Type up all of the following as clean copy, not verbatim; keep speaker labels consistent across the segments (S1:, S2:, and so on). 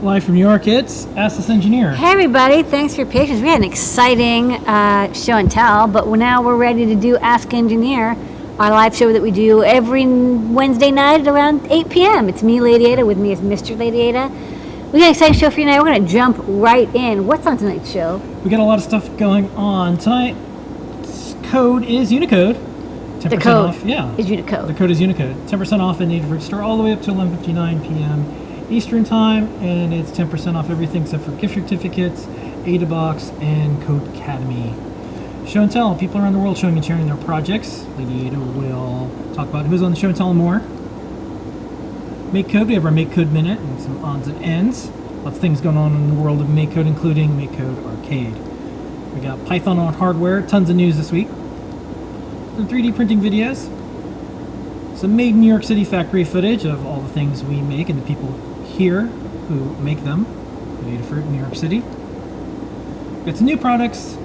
S1: Live from New York, it's Ask This Engineer.
S2: Hey everybody, thanks for your patience. We had an exciting show and tell, but now we're ready to do Ask Engineer, our live show that we do every Wednesday night at around 8 p.m. It's me, Lady Ada, with me is Mr. Lady Ada. We got an exciting show for you tonight. We're going to jump right in. What's on tonight's show?
S1: We got a lot of stuff going on. Tonight's code is Unicode. 10%
S2: The code
S1: off. Yeah.
S2: is Unicode.
S1: The code is Unicode. 10% off in the Adafruit store all the way up to 11:59 p.m. Eastern Time, and it's 10% off everything except for gift certificates, AdaBox, and Code Academy. Show and tell. People around the world showing and sharing their projects. Lady Ada will talk about who's on the show and tell and more. MakeCode. We have our MakeCode Minute and some odds and ends. Lots of things going on in the world of MakeCode, including MakeCode Arcade. We got Python on hardware. Tons of news this week. Some 3D printing videos. Some made in New York City factory footage of all the things we make and the people here who make them. Adafruit in New York City. We got some new products.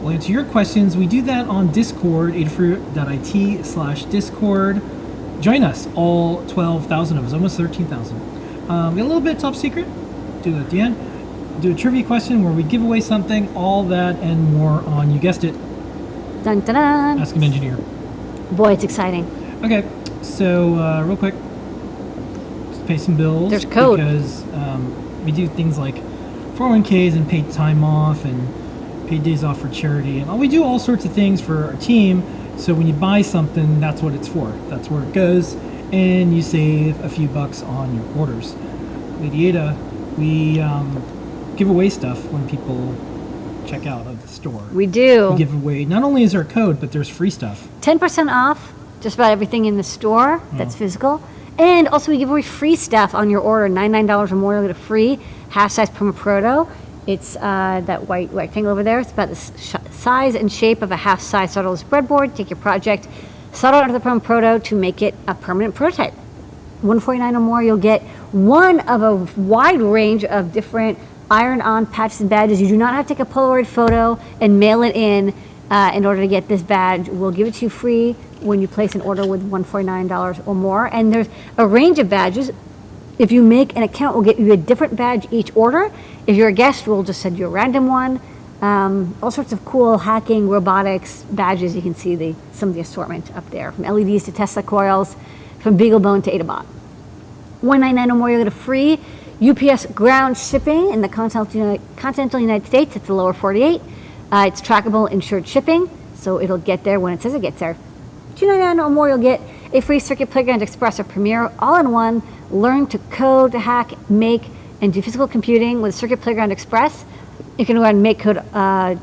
S1: We'll answer your questions. We do that on Discord, adafruit.it/Discord. Join us, all 12,000 of us, almost 13,000. We got a little bit top secret. Do that at the end. Do a trivia question where we give away something, all that and more on, you guessed it,
S2: Dun dun dun.
S1: Ask an Engineer.
S2: Boy, it's exciting.
S1: Okay, so real quick, just pay some bills.
S2: There's code.
S1: Because we do things like 401ks and paid time off and paid days off for charity. And we do all sorts of things for our team. So when you buy something, that's what it's for. That's where it goes. And you save a few bucks on your orders. Lady Ada, we give away stuff when people check out of the store.
S2: We do.
S1: We give away, not only is there a code, but there's free stuff.
S2: 10% off just about everything in the store that's physical. And also we give away free stuff on your order. $99 or more, you'll get a free half-size Perma Proto. It's that white rectangle over there. It's about the size and shape of a half-size solderless breadboard. Take your project, solder it onto the Perma Proto to make it a permanent prototype. $149 or more, you'll get one of a wide range of different iron-on patches and badges. You do not have to take a Polaroid photo and mail it in order to get this badge. We'll give it to you free when you place an order with $149 or more. And there's a range of badges. If you make an account, we'll get you a different badge each order. If you're a guest, we'll just send you a random one. All sorts of cool hacking, robotics badges. You can see some of the assortment up there, from LEDs to Tesla coils, from BeagleBone to AdaBot. $199 or more, you'll get a free UPS ground shipping in the continental United States. It's the lower 48. It's trackable, insured shipping, so it'll get there when it says it gets there. $299 or more, you'll get a free Circuit Playground Express or Premiere all-in-one. Learn to code, hack, make, and do physical computing with Circuit Playground Express. You can run MakeCode,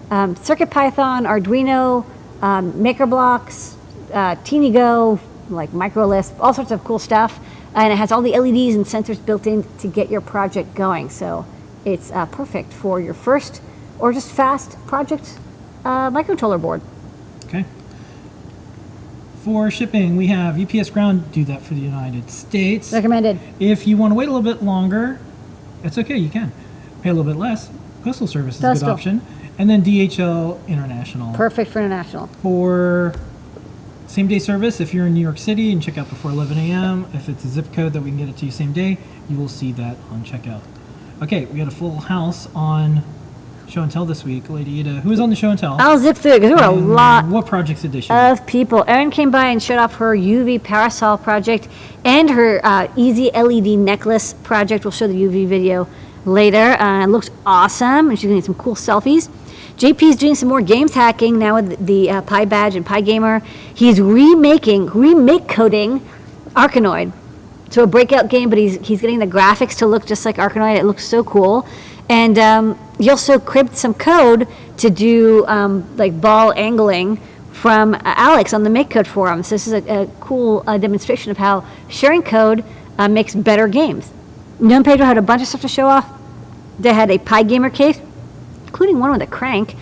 S2: CircuitPython, Arduino, MakerBlocks, TeenyGo, like MicroLisp, all sorts of cool stuff. And it has all the LEDs and sensors built in to get your project going. So it's perfect for your first or just fast project microcontroller board.
S1: Okay. For shipping, we have UPS Ground do that for the United States.
S2: Recommended.
S1: If you want to wait a little bit longer, it's okay, you can. Pay a little bit less. Postal Service is a good option. And then DHL International.
S2: Perfect for international.
S1: For same day service, if you're in New York City and check out before 11 a.m., if it's a zip code that we can get it to you same day, you will see that on checkout. Okay, we got a full house on show and tell this week, Lady Ida. Who was on the show and tell?
S2: I'll zip through it because there were a lot
S1: What projects did they show?
S2: of people. Erin came by and showed off her UV parasol project and her easy LED necklace project. We'll show the UV video later. It looks awesome, and she's going to get some cool selfies. JP's doing some more games hacking now with the Pi Badge and Pi Gamer. He's remake-coding Arkanoid. So a breakout game, but he's getting the graphics to look just like Arkanoid. It looks so cool. And he also cribbed some code to do like ball angling from Alex on the MakeCode forum. So this is a cool demonstration of how sharing code makes better games. Young Pedro had a bunch of stuff to show off. They had a Pi Gamer case, including one with a crank,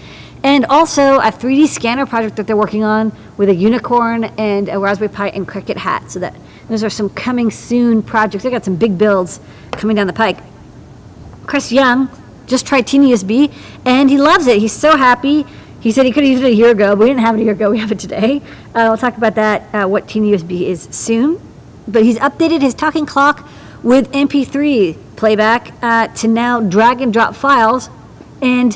S2: and also a 3D scanner project that they're working on with a unicorn and a Raspberry Pi and Cricut hat. So that those are some coming soon projects. They got some big builds coming down the pike. Chris Young just tried TinyUSB, and he loves it. He's so happy. He said he could have used it a year ago, but we didn't have it a year ago. We have it today. We'll talk about that, what TinyUSB is soon. But he's updated his talking clock with MP3 playback to now drag and drop files. And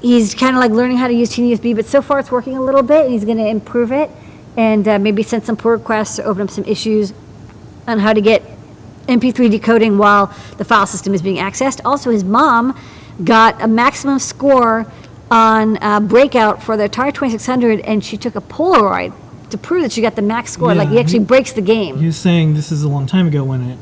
S2: he's kind of like learning how to use TinyUSB, but so far it's working a little bit, and he's going to improve it and maybe send some pull requests or open up some issues on how to get MP3 decoding while the file system is being accessed. Also, his mom got a maximum score on Breakout for the Atari 2600, and she took a Polaroid to prove that she got the max score.
S1: Yeah,
S2: like, he actually breaks the game.
S1: He was saying this is a long time ago when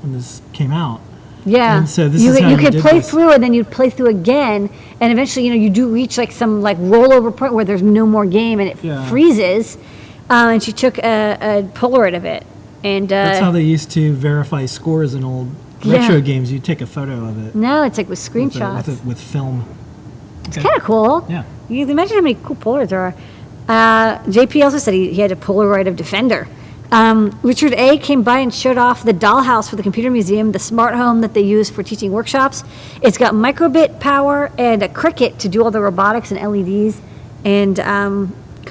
S1: this came out.
S2: Yeah.
S1: And so this
S2: you
S1: is how
S2: you
S1: he
S2: could
S1: did
S2: play
S1: this.
S2: through, and then you'd play through again, and eventually, you do reach like some like rollover point where there's no more game and it freezes. And she took a Polaroid of it. And
S1: that's how they used to verify scores in old retro games. You take a photo of it.
S2: No, it's like with screenshots.
S1: With film.
S2: It's kind of cool.
S1: Yeah.
S2: You can imagine how many cool Polaroids there are. JP also said he had a Polaroid of Defender. Richard A. came by and showed off the dollhouse for the Computer Museum, the smart home that they use for teaching workshops. It's got microbit power and a Cricut to do all the robotics and LEDs and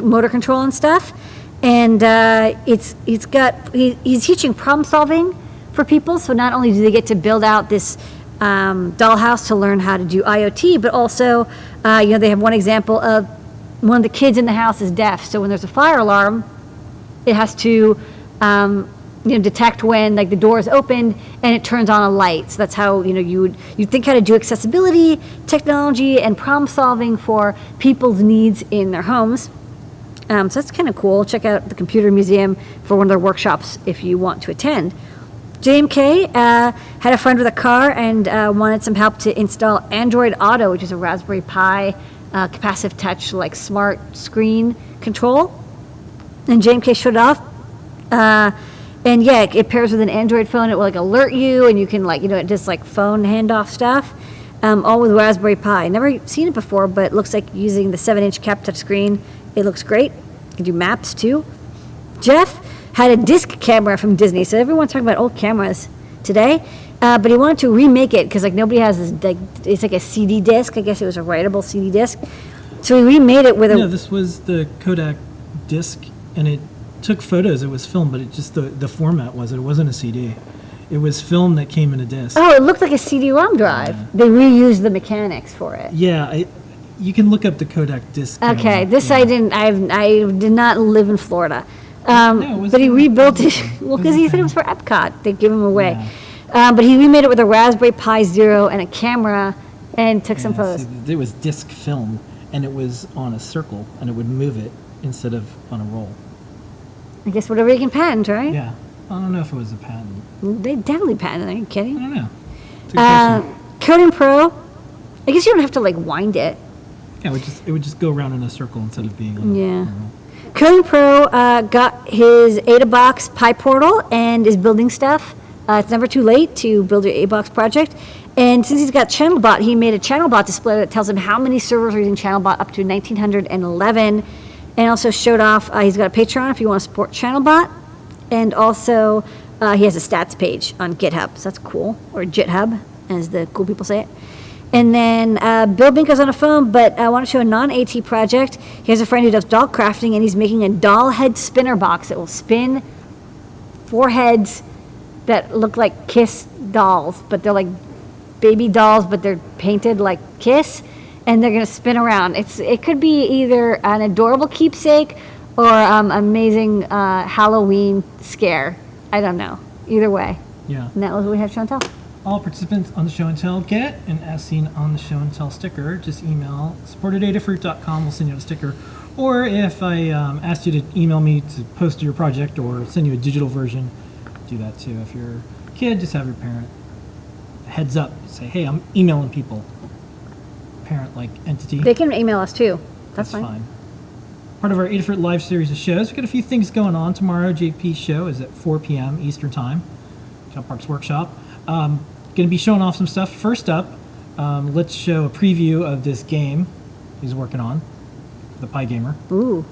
S2: motor control and stuff. And he's teaching problem solving for people. So not only do they get to build out this dollhouse to learn how to do IoT, but also they have one example of one of the kids in the house is deaf. So when there's a fire alarm, it has to detect when like the door is opened and it turns on a light. So that's how you'd think how to do accessibility technology and problem solving for people's needs in their homes. So that's kind of cool. Check out the Computer Museum for one of their workshops if you want to attend. JMK had a friend with a car and wanted some help to install Android Auto, which is a Raspberry Pi capacitive touch like smart screen control. And JMK showed it off. And yeah, it pairs with an Android phone. It will like alert you, and you can it does like phone handoff stuff. All with Raspberry Pi. Never seen it before, but it looks like using the 7-inch cap touch screen. It looks great. You can do maps too. Jeff had a disc camera from Disney. So everyone's talking about old cameras today. But he wanted to remake it because nobody has this, it's like a CD disc. I guess it was a writable CD disc. So he remade it with a...
S1: Yeah, this was the Kodak disc, and it took photos. It was film, but it just, the format it wasn't a CD. It was film that came in a disc.
S2: Oh, it looked like a CD-ROM drive. Yeah. They reused the mechanics for it.
S1: Yeah, you can look up the Kodak disc.
S2: Okay, this I didn't. I did not live in Florida, but he rebuilt it. Well, because he said it was for Epcot. They gave him away, but he remade it with a Raspberry Pi Zero and a camera, and took some photos.
S1: So it was disc film, and it was on a circle, and it would move it instead of on a roll.
S2: I guess whatever you can patent, right?
S1: Yeah, I don't know if it was a patent.
S2: They definitely patented. Are you kidding?
S1: I don't know. It's a good question.
S2: Coding Pro. I guess you don't have to wind it.
S1: Yeah, it would just go around in a circle instead of being on a roll.
S2: Coding Pro got his AdaBox Pi portal and is building stuff. It's never too late to build your AdaBox project. And since he's got ChannelBot, he made a ChannelBot display that tells him how many servers are using ChannelBot up to 1,911. And also showed off, he's got a Patreon if you want to support ChannelBot. And also, he has a stats page on GitHub. So that's cool. Or GitHub, as the cool people say it. And then Bill Binko's on a phone, but I want to show a non-AT project. He has a friend who does doll crafting, and he's making a doll head spinner box that will spin 4 heads that look like Kiss dolls, but they're like baby dolls, but they're painted like Kiss, and they're gonna spin around. It could be either an adorable keepsake or amazing Halloween scare. I don't know. Either way.
S1: Yeah.
S2: And that was what we have show and tell.
S1: All participants on the show and tell get an as seen on the show and tell sticker. Just email support@adafruit.com. We'll send you a sticker. Or if I asked you to email me to post your project or send you a digital version, do that too. If you're a kid, just have your parent heads up. Say, hey, I'm emailing people. Parent-like entity.
S2: They can email us too. That's
S1: fine. Part of our Adafruit live series of shows. We've got a few things going on. Tomorrow, JP's show is at 4 p.m. Eastern Time. John Park's Workshop. Going to be showing off some stuff. First up, let's show a preview of this game he's working on, the Pi Gamer.
S2: Ooh.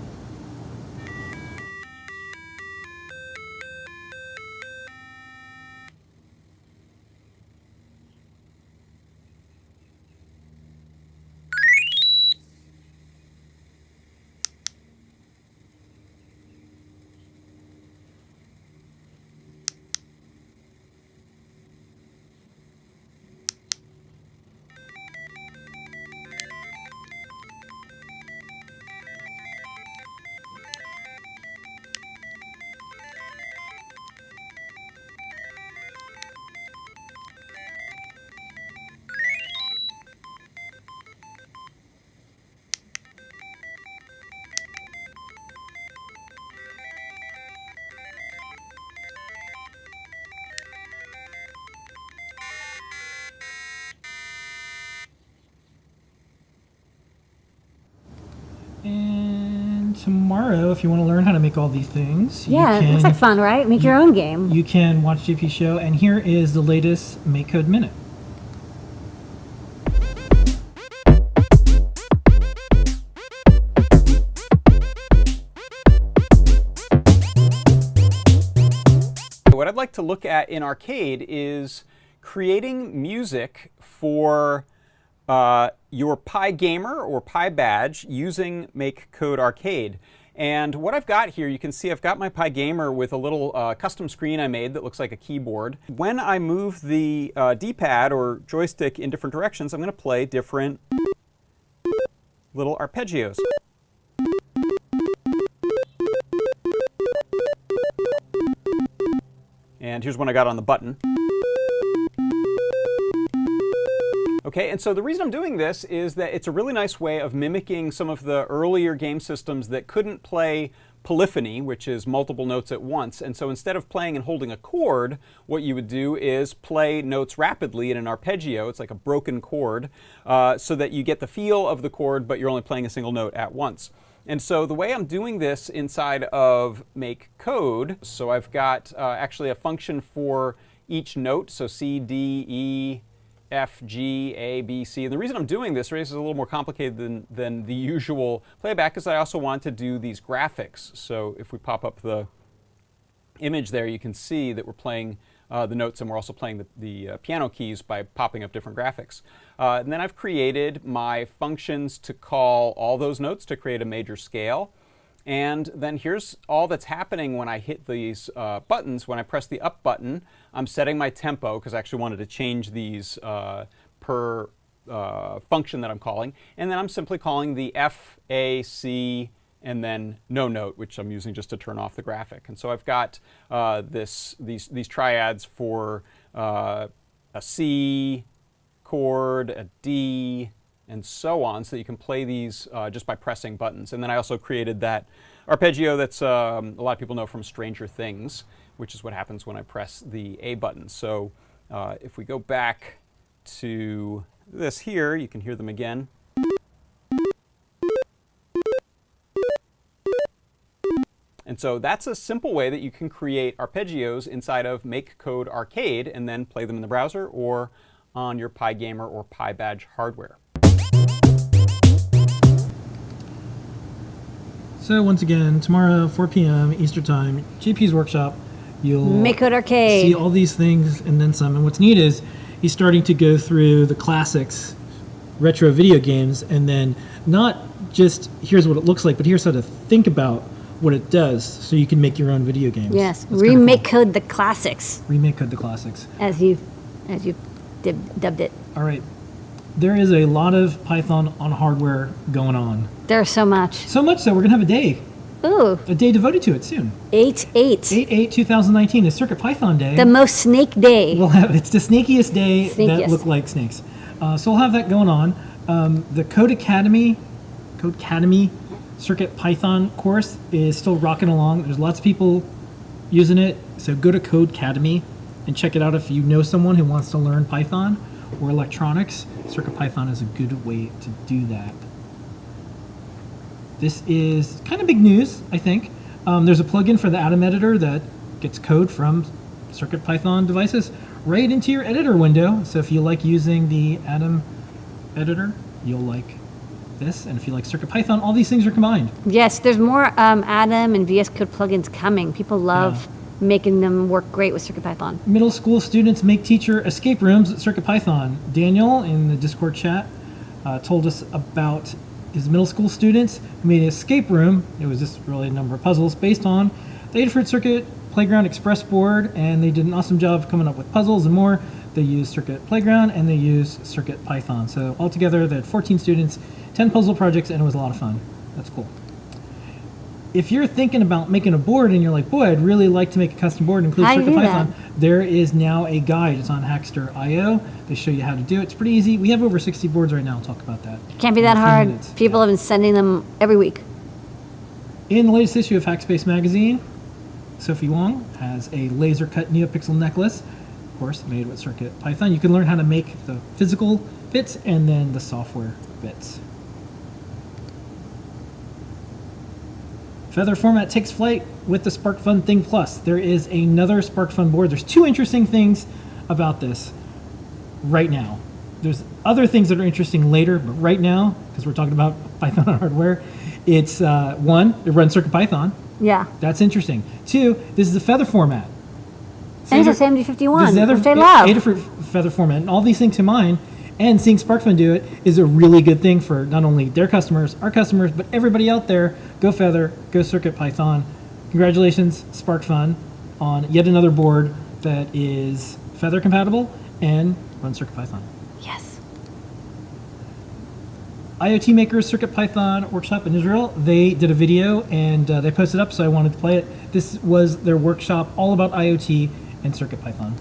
S1: And tomorrow, if you want to learn how to make all these things,
S2: Yeah,
S1: you
S2: it looks
S1: can,
S2: like fun, right? Make your own game.
S1: you can watch JP's show. And here is the latest MakeCode Minute.
S3: What I'd like to look at in Arcade is creating music for your Pi Gamer or Pi Badge using MakeCode Arcade. And what I've got here, you can see I've got my Pi Gamer with a little custom screen I made that looks like a keyboard. When I move the D-pad or joystick in different directions, I'm going to play different little arpeggios. And here's one I got on the button. Okay, and so the reason I'm doing this is that it's a really nice way of mimicking some of the earlier game systems that couldn't play polyphony, which is multiple notes at once. And so instead of playing and holding a chord, what you would do is play notes rapidly in an arpeggio. It's like a broken chord, so that you get the feel of the chord, but you're only playing a single note at once. And so the way I'm doing this inside of MakeCode, so I've got actually a function for each note, so C, D, E, F, G, A, B, C. And the reason I'm doing this, right, this is a little more complicated than the usual playback, is I also want to do these graphics. So if we pop up the image there, you can see that we're playing the notes, and we're also playing the piano keys by popping up different graphics. And then I've created my functions to call all those notes to create a major scale. And then here's all that's happening when I hit these buttons. When I press the up button, I'm setting my tempo, because I actually wanted to change these per function that I'm calling. And then I'm simply calling the F, A, C, and then no note, which I'm using just to turn off the graphic. And so I've got these triads for a C chord, a D, and so on, so that you can play these just by pressing buttons. And then I also created that arpeggio that's a lot of people know from Stranger Things, which is what happens when I press the A button. So if we go back to this here, you can hear them again. And so that's a simple way that you can create arpeggios inside of MakeCode Arcade and then play them in the browser or on your Pi Gamer or Pi Badge hardware.
S1: So once again, tomorrow, 4 p.m. Eastern Time, JP's Workshop. You'll
S2: MakeCode Arcade.
S1: see all these things and then some. And what's neat is he's starting to go through the classics, retro video games, and then not just here's what it looks like, but here's how to think about what it does, so you can make your own video games.
S2: Yes,
S1: That's kinda
S2: remake code the classics.
S1: cool. Remake code the classics.
S2: As you dubbed it.
S1: All right. There is a lot of Python on hardware going on.
S2: There's so much.
S1: So much so, we're going to have
S2: Ooh.
S1: a day devoted to it soon.
S2: 8/8.
S1: 8/8/2019 is Circuit Day.
S2: The most snake day.
S1: It's the snakiest day that
S2: Snakiest.
S1: look like snakes. So we'll have that going on. The Code Academy Circuit Python course is still rocking along. There's lots of people using it. So go to Code Academy and check it out if you know someone who wants to learn Python or electronics. Circuit Python is a good way to do that. This is kind of big news, I think. There's a plugin for the Atom editor that gets code from Circuit Python devices right into your editor window. So if you like using the Atom editor, you'll like this. And if you like Circuit Python, all these things are combined.
S2: Yes, there's more Atom and VS Code plugins coming. People love making them work great with CircuitPython.
S1: Middle school students make teacher escape rooms at CircuitPython. Daniel in the Discord chat told us about his middle school students who made an escape room. It was just really a number of puzzles based on the Adafruit Circuit Playground Express board, and they did an awesome job of coming up with puzzles and more. They used Circuit Playground and they used CircuitPython. So altogether, they had 14 students, 10 puzzle projects, and it was a lot of fun. That's cool. If you're thinking about making a board and you're like, boy, I'd really like to make a custom board and include
S2: How do you do
S1: CircuitPython, there is now a guide. It's on Hackster.io. They show you how to do it. It's pretty easy. We have over 60 boards right now. I'll talk about that.
S2: Can't be
S1: in
S2: that
S1: a few
S2: hard.
S1: minutes.
S2: People have been sending them every week.
S1: In the latest issue of Hackspace Magazine, Sophie Wong has a laser-cut NeoPixel necklace, of course, made with CircuitPython. You can learn how to make the physical bits and then the software bits. Feather format takes flight with the SparkFun Thing Plus. There is another SparkFun board. There's two interesting things about this right now. There's other things that are interesting later, but right now, because we're talking about Python hardware, it's one, it runs CircuitPython.
S2: Yeah.
S1: That's interesting. Two, this is a feather format.
S2: And it's a SAMD51,
S1: This is the other
S2: which I love.
S1: Adafruit feather format, and all these things combined, and seeing SparkFun do it is a really good thing for not only their customers, our customers, but everybody out there. Go Feather, go CircuitPython. Congratulations, SparkFun, on yet another board that is Feather compatible and runs CircuitPython.
S2: Yes.
S1: IoT Makers CircuitPython workshop in Israel. They did a video and they posted up, so I wanted to play it. This was their workshop all about IoT and CircuitPython.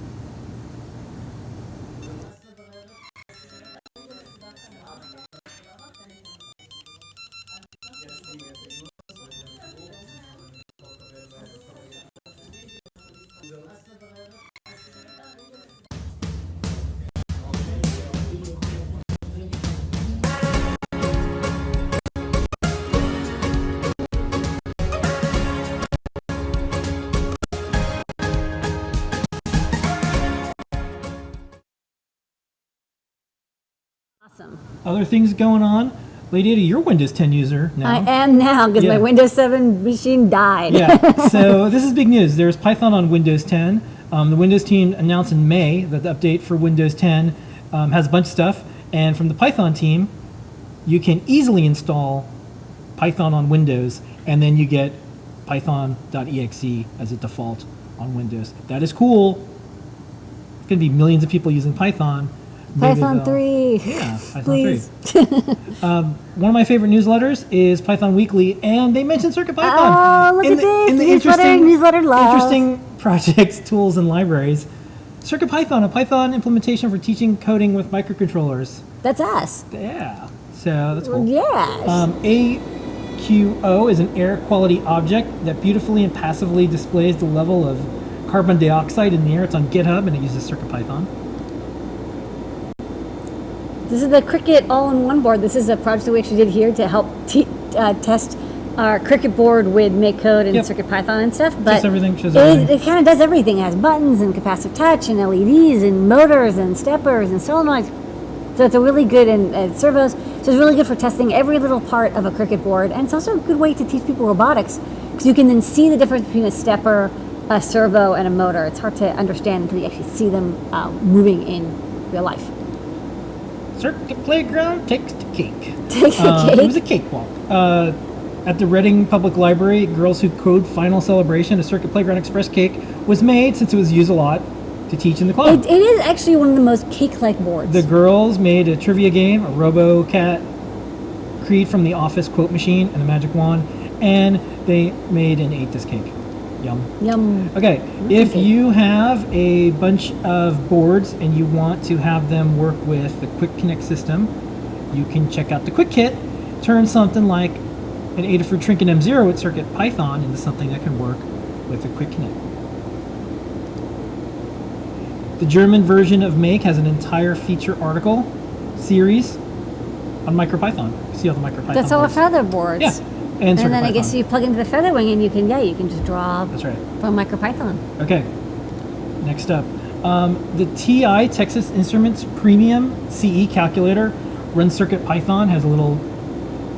S2: Awesome.
S1: Other things going on. Lady Ada, you're a Windows 10 user now.
S2: I am now because
S1: Yeah.
S2: my Windows 7 machine died.
S1: Yeah, so this is big news. There's Python on Windows 10. The Windows team announced in May that the update for Windows 10 has a bunch of stuff. And from the Python team, you can easily install Python on Windows, and then you get python.exe as a default on Windows. That is cool. It's going to be millions of people using Python. Maybe
S2: Python
S1: they'll-
S2: 3.
S1: Yeah, Python
S2: Please.
S1: 3. One of my favorite newsletters is Python Weekly, and they mentioned CircuitPython.
S2: Oh, look at this. Newsletter love.
S1: interesting projects, tools, and libraries. CircuitPython, a Python implementation for teaching coding with microcontrollers.
S2: That's us.
S1: Yeah, so that's cool.
S2: Yes.
S1: AQO is an air quality object that beautifully and passively displays the level of carbon dioxide in the air. It's on GitHub, and it uses CircuitPython.
S2: This is the Cricut all-in-one board. This is a project that we actually did here to help test our Cricut board with MakeCode and
S1: Yep.
S2: CircuitPython and stuff. But
S1: Shows everything.
S2: it kind of does everything. It has buttons and capacitive touch and LEDs and motors and steppers and solenoids. So it's a really good, and servos. So it's really good for testing every little part of a Cricut board. And it's also a good way to teach people robotics because you can then see the difference between a stepper, a servo, and a motor. It's hard to understand until you actually see them moving in real life.
S1: Circuit Playground takes the cake.
S2: Takes the cake.
S1: It was a cakewalk. At the Reading Public Library, Girls Who Code final celebration, a Circuit Playground Express cake was made since it was used a lot to teach in the club.
S2: It is actually one of the most cake-like boards.
S1: The girls made a trivia game, a RoboCat Creed from the Office quote machine, and a magic wand, and they made an 8-disc cake. Yum.
S2: Yum.
S1: Okay, if you have a bunch of boards and you want to have them work with the Quick Connect system, you can check out the Quick Kit. Turn something like an Adafruit Trinket M0 with Circuit Python into something that can work with the Quick Connect. The German version of Make has an entire feature article series on MicroPython. See all the MicroPython
S2: That's all the
S1: boards.
S2: feather boards.
S1: Yeah. And
S2: then I guess
S1: CircuitPython.
S2: you plug into the Featherwing and you can just draw
S1: That's right.
S2: from MicroPython.
S1: Okay. Next up, the TI Texas Instruments Premium CE calculator runs CircuitPython, has a little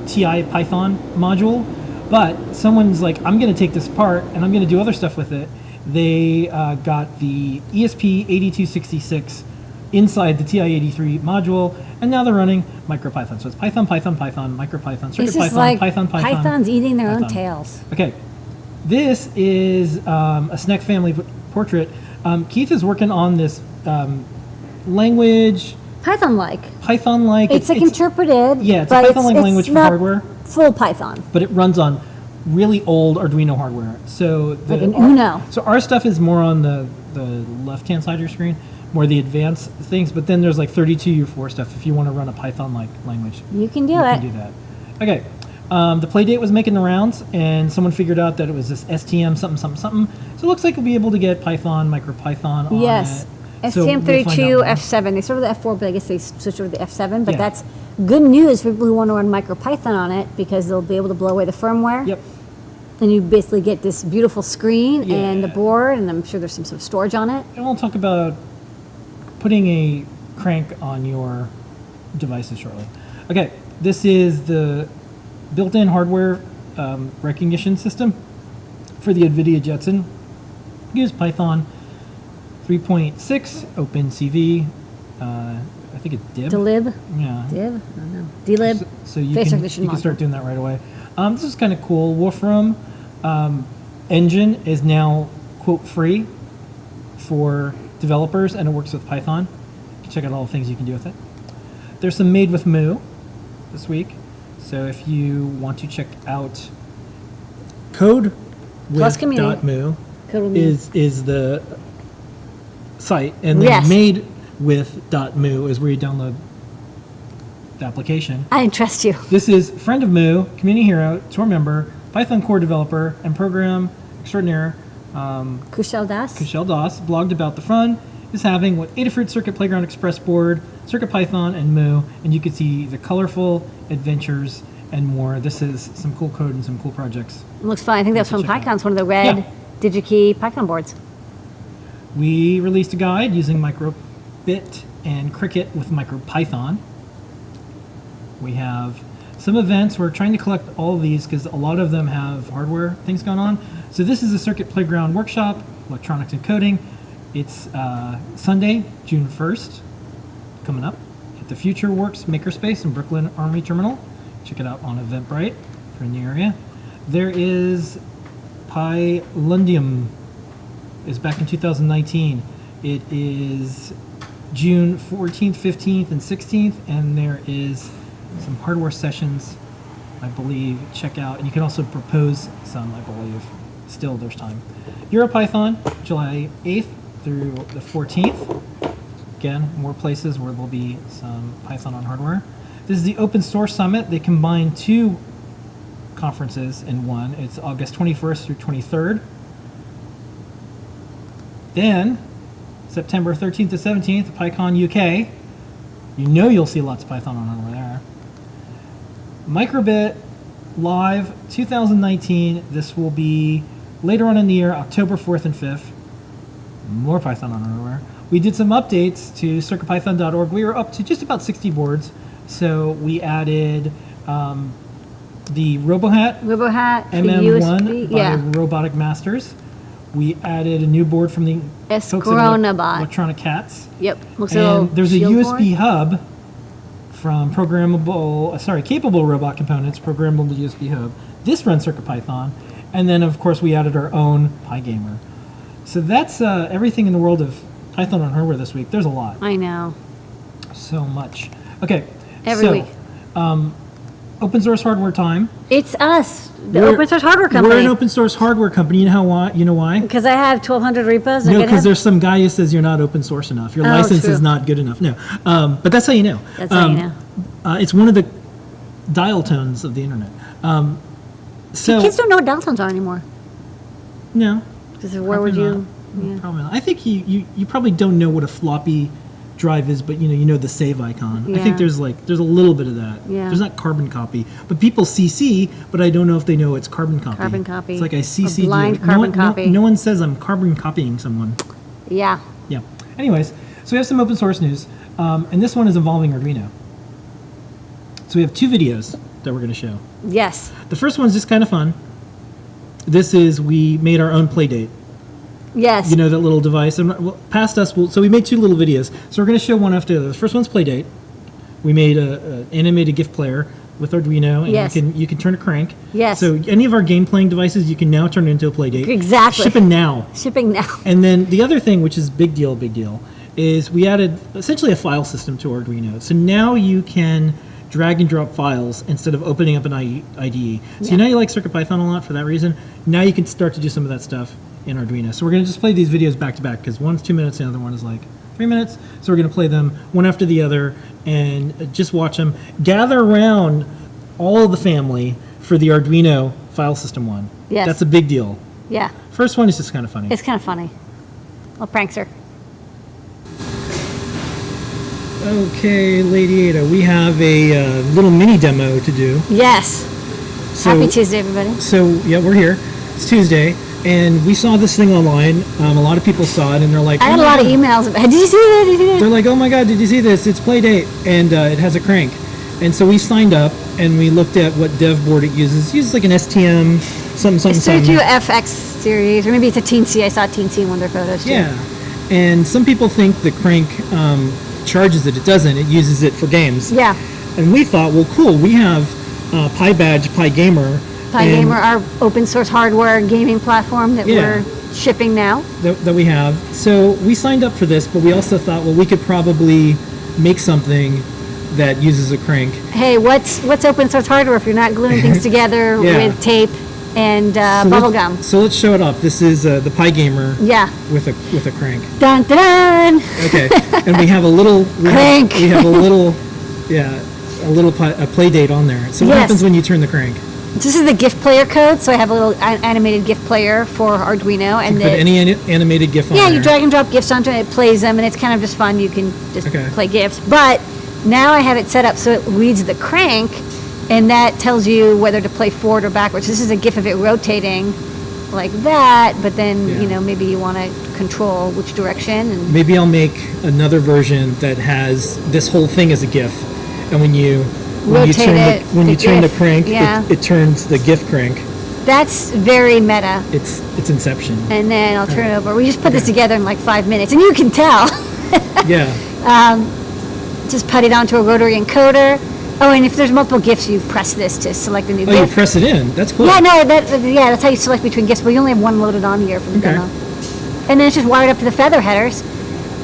S1: TI Python module, but someone's like, I'm going to take this apart and I'm going to do other stuff with it. They got the ESP8266 inside the TI-83 module, and now they're running MicroPython. So it's Python, Python, Python, MicroPython,
S2: This
S1: CircuitPython,
S2: is like
S1: Python, Python.
S2: Python's eating their own
S1: Python.
S2: tails.
S1: Okay, this is a SNEC family portrait. Keith is working on this language,
S2: Python-like.
S1: Python-like.
S2: It's like interpreted.
S1: Yeah, it's a
S2: but
S1: Python-like language for
S2: not
S1: hardware,
S2: full Python.
S1: but it runs on really old Arduino hardware. So
S2: Like an Uno.
S1: So our stuff is more on the left-hand side of your screen, more the advanced things. But then there's like 32U4 stuff if you want to run a Python-like language.
S2: You can do
S1: You
S2: it.
S1: can do that. Okay. The Playdate was making the rounds, and someone figured out that it was this STM something something something. So it looks like we'll be able to get Python, MicroPython on
S2: Yes.
S1: it. So we'll find out
S2: STM32
S1: more.
S2: F7. They started with the F4, but I guess they switched over to the F7. But
S1: Yeah.
S2: that's good news for people who want to run MicroPython on it because they'll be able to blow away the firmware.
S1: Yep.
S2: And you basically get this beautiful screen and the
S1: Yeah.
S2: board, and I'm sure there's some sort of storage on it.
S1: And we'll talk about putting a crank on your devices shortly. Okay, this is the built-in hardware recognition system for the NVIDIA Jetson. Use Python 3.6, OpenCV, I think it's DIB.
S2: Delib?
S1: Yeah.
S2: Div? I don't know. Dlib?
S1: So you
S2: Face
S1: can,
S2: recognition
S1: you can
S2: module.
S1: start doing that right away. This is kind of cool. Wolfram engine is now quote free for developers, and it works with Python. You can check out all the things you can do with it. There's some made with Moo this week. So if you want to check out code
S2: Plus
S1: with
S2: community.
S1: .moo
S2: Code with Moo.
S1: is the site, and then
S2: Yes.
S1: made with .moo is where you download the application.
S2: I didn't trust you.
S1: This is friend of Moo, community hero, tour member, Python core developer, and program extraordinaire.
S2: Kushal Das?
S1: Kushal Das blogged about the fun is having with Adafruit Circuit Playground Express board, CircuitPython, and Moo, and you can see the colorful adventures and more. This is some cool code and some cool projects.
S2: It looks fun. I think that's from
S1: check out.
S2: PyCon. It's one of the red
S1: Yeah.
S2: DigiKey PyCon boards.
S1: We released a guide using Microbit and Cricket with MicroPython. We have some events. We're trying to collect all of these because a lot of them have hardware things going on. So this is a Circuit Playground workshop, electronics and coding. It's Sunday, June 1st, coming up at the Future Works Makerspace in Brooklyn Armory Terminal. Check it out on Eventbrite if you're in the area. There is Pylundium is back in 2019. It is June 14th, 15th, and 16th, and there is some hardware sessions, I believe. Check out, and you can also propose some, I believe. Still, there's time. EuroPython, July 8th through the 14th. Again, more places where there'll be some Python on hardware. This is the Open Source Summit. They combine two conferences in one. It's August 21st through 23rd. Then, September 13th to 17th, PyCon UK. You know you'll see lots of Python on over there. Microbit Live 2019. This will be later on in the year, October 4th and 5th. More Python on hardware. We did some updates to circuitpython.org. We were up to just about 60 boards. So we added the RoboHat
S2: RoboHat, the
S1: MM1
S2: USB,
S1: by
S2: yeah.
S1: Robotic Masters. We added a new board from the folks at
S2: Escronabot.
S1: Electronic Cats.
S2: Yep. Looks like a little
S1: And there's a
S2: shield
S1: USB
S2: board.
S1: hub from capable robot components, programmable USB hub. This runs CircuitPython. And then, of course, we added our own PyGamer. So that's everything in the world of Python on hardware this week. There's a lot.
S2: I know.
S1: So much. Okay.
S2: Every week.
S1: Open source hardware time.
S2: It's us, the open source hardware company.
S1: We're an open source hardware company. You know why? You know why?
S2: Because I have 1,200 repos.
S1: No, because there's some guy who says you're not open source enough. Your license
S2: true.
S1: is not good enough. No, but that's how you know.
S2: That's how you know.
S1: It's one of the dial tones of the internet. So
S2: Kids don't know what dial tones are anymore.
S1: No.
S2: Because where would you?
S1: Yeah. Probably not. I think you probably don't know what a floppy drive is, but you know the save icon.
S2: Yeah.
S1: I think there's a little bit of that.
S2: Yeah.
S1: There's not carbon copy, but people CC, but I don't know if they know it's carbon copy.
S2: Carbon copy.
S1: It's like I CC.
S2: A blind carbon copy.
S1: No one says I'm carbon copying someone.
S2: Yeah.
S1: Yeah. Anyways, so we have some open source news, and this one is involving Arduino. So we have 2 videos that we're going to show.
S2: Yes.
S1: The first one's just kind of fun. This is we made our own play date.
S2: Yes.
S1: You know that little device. Past us, so we made 2 little videos. So we're going to show one after the other. The first one's Playdate. We made an animated GIF player with Arduino, and
S2: Yes.
S1: you can turn a crank.
S2: Yes.
S1: So any of our game playing devices, you can now turn into a Playdate.
S2: Exactly.
S1: Shipping now.
S2: Shipping now.
S1: And then the other thing, which is big deal, is we added essentially a file system to Arduino. So now you can drag and drop files instead of opening up an IDE. So you know you like CircuitPython a lot for that reason. Now you can start to do some of that stuff in Arduino. So we're going to just play these videos back to back because one's 2 minutes, the other one is like 3 minutes. So we're going to play them one after the other and just watch them. Gather around all of the family for the Arduino file system one.
S2: Yes.
S1: That's a big deal.
S2: Yeah.
S1: First one is just kind of funny.
S2: It's kind of funny. Little prankster.
S1: Okay, Lady Ada, we have a little mini demo to do.
S2: Yes.
S1: So,
S2: Happy Tuesday, everybody.
S1: So, yeah, we're here. It's Tuesday, and we saw this thing online. A lot of people saw it, and they're like...
S2: I had a lot of emails about, did you see that? Did you see that?
S1: They're like, oh my god, did you see this? It's Playdate, and it has a crank. And so we signed up, and we looked at what dev board it uses. It uses like an STM, something.
S2: It's 32FX series, or maybe it's a Teen C. I saw Teen C in one of their photos, too.
S1: Yeah, and some people think the crank charges it. It doesn't. It uses it for games.
S2: Yeah.
S1: And we thought, well, cool, we have PyBadge, PyGamer.
S2: PyGamer, our open source hardware gaming platform that we're shipping now.
S1: That we have. So we signed up for this, but we also thought, well, we could probably make something that uses a crank.
S2: Hey, what's open source hardware if you're not gluing things together with tape and bubble gum?
S1: So let's show it off. This is the PyGamer.
S2: Yeah.
S1: With a crank.
S2: Dun dun.
S1: Okay, and we have a little
S2: crank.
S1: We have a little, a play date on there. So what happens when you turn the crank?
S2: This is the GIF player code, so I have a little animated GIF player for Arduino, and
S1: put any animated GIF on there.
S2: Yeah, you drag and drop GIFs onto it, it plays them, and it's kind of just fun. You can just play GIFs. But now I have it set up so it reads the crank, and that tells you whether to play forward or backwards. This is a GIF of it rotating like that, but then maybe you want to control which direction. And
S1: maybe I'll make another version that has this whole thing as a GIF, and when you turn the crank, it turns the GIF crank.
S2: That's very meta.
S1: It's Inception.
S2: And then I'll turn it over. We just put this together in like 5 minutes, and you can tell.
S1: Yeah.
S2: Just put it onto a rotary encoder. Oh, and if there's multiple GIFs, you press this to select a new GIF.
S1: Oh, you press it in. That's cool.
S2: Yeah, no, that's how you select between GIFs. But you only have one loaded on here for the demo. And then it's just wired up to the feather headers.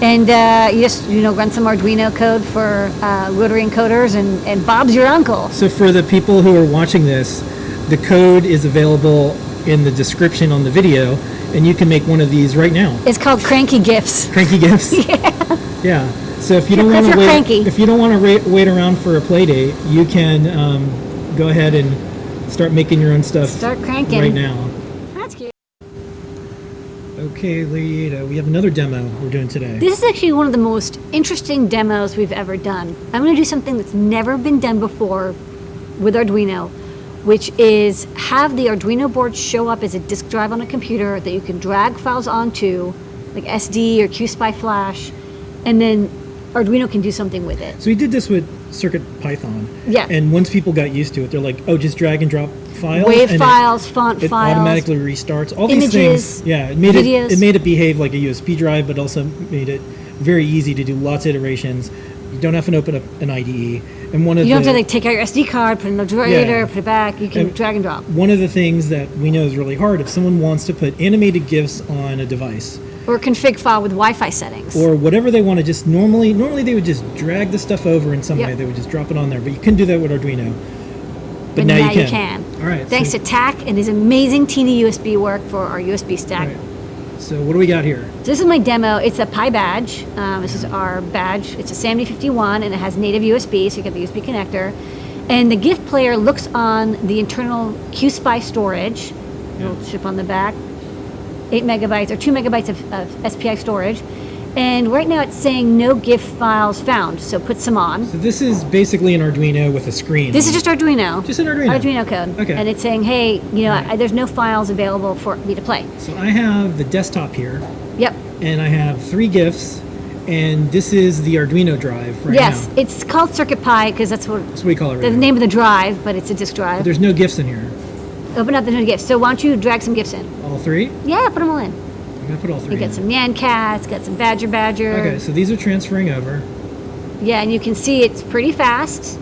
S2: And you just run some Arduino code for rotary encoders, and Bob's your uncle.
S1: So for the people who are watching this, the code is available in the description on the video, and you can make one of these right now.
S2: It's called Cranky GIFs.
S1: Cranky GIFs. Yeah. So if you don't want to wait around for a play date, you can go ahead and start making your own stuff.
S2: Start cranking
S1: right now.
S2: That's cute.
S1: Okay, Lady Ada, we have another demo we're doing today.
S2: This is actually one of the most interesting demos we've ever done. I'm going to do something that's never been done before with Arduino, which is have the Arduino board show up as a disk drive on a computer that you can drag files onto, like SD or QSPI Flash, and then Arduino can do something with it.
S1: So we did this with CircuitPython.
S2: Yeah.
S1: And once people got used to it, they're like, oh, just drag and drop files.
S2: Wave files, font
S1: it
S2: files.
S1: It automatically restarts. All
S2: images,
S1: these things. Yeah,
S2: videos.
S1: It made it behave like a USB drive, but also made it very easy to do lots of iterations. You don't have to open up an IDE. And
S2: you don't have to take out your SD card, put it in the drawer later, put it back. You can drag and drop.
S1: One of the things that we know is really hard, if someone wants to put animated GIFs on a device,
S2: Or a config file with Wi-Fi settings.
S1: or whatever they want to just normally they would just drag the stuff over in some
S2: Yep.
S1: way. They would just drop it on there, but you couldn't do that with Arduino. But now you can. All right.
S2: Thanks
S1: so,
S2: to TAC and his amazing teeny USB work for our USB stack.
S1: all right. So what do we got here?
S2: So this is my demo. It's a Pi badge. This is our badge. It's a SAMD51 and it has native USB, so you get the USB connector. And the GIF player looks on the internal QSPI storage, little chip on the back, 8 megabytes or 2 megabytes of SPI storage. And right now it's saying no GIF files found, so put some on.
S1: So this is basically an Arduino with a screen.
S2: This is just Arduino.
S1: Just an Arduino.
S2: Arduino code.
S1: Okay.
S2: And it's saying, hey, you know,
S1: Right.
S2: there's no files available for me to play.
S1: So I have the desktop here,
S2: Yep.
S1: and I have 3 GIFs, and this is the Arduino drive right
S2: Yes,
S1: now.
S2: it's called CircuitPi because that's what
S1: That's what we call it right
S2: the
S1: now.
S2: name of the drive, but it's a disk drive.
S1: But there's no GIFs in here.
S2: Open up the new GIFs. So why don't you drag some GIFs in?
S1: All 3?
S2: Yeah, put them all in.
S1: I'm going to put all 3
S2: You got
S1: in.
S2: some Nyan Cats, got some Badger.
S1: Okay, so these are transferring over.
S2: Yeah, and you can see it's pretty fast.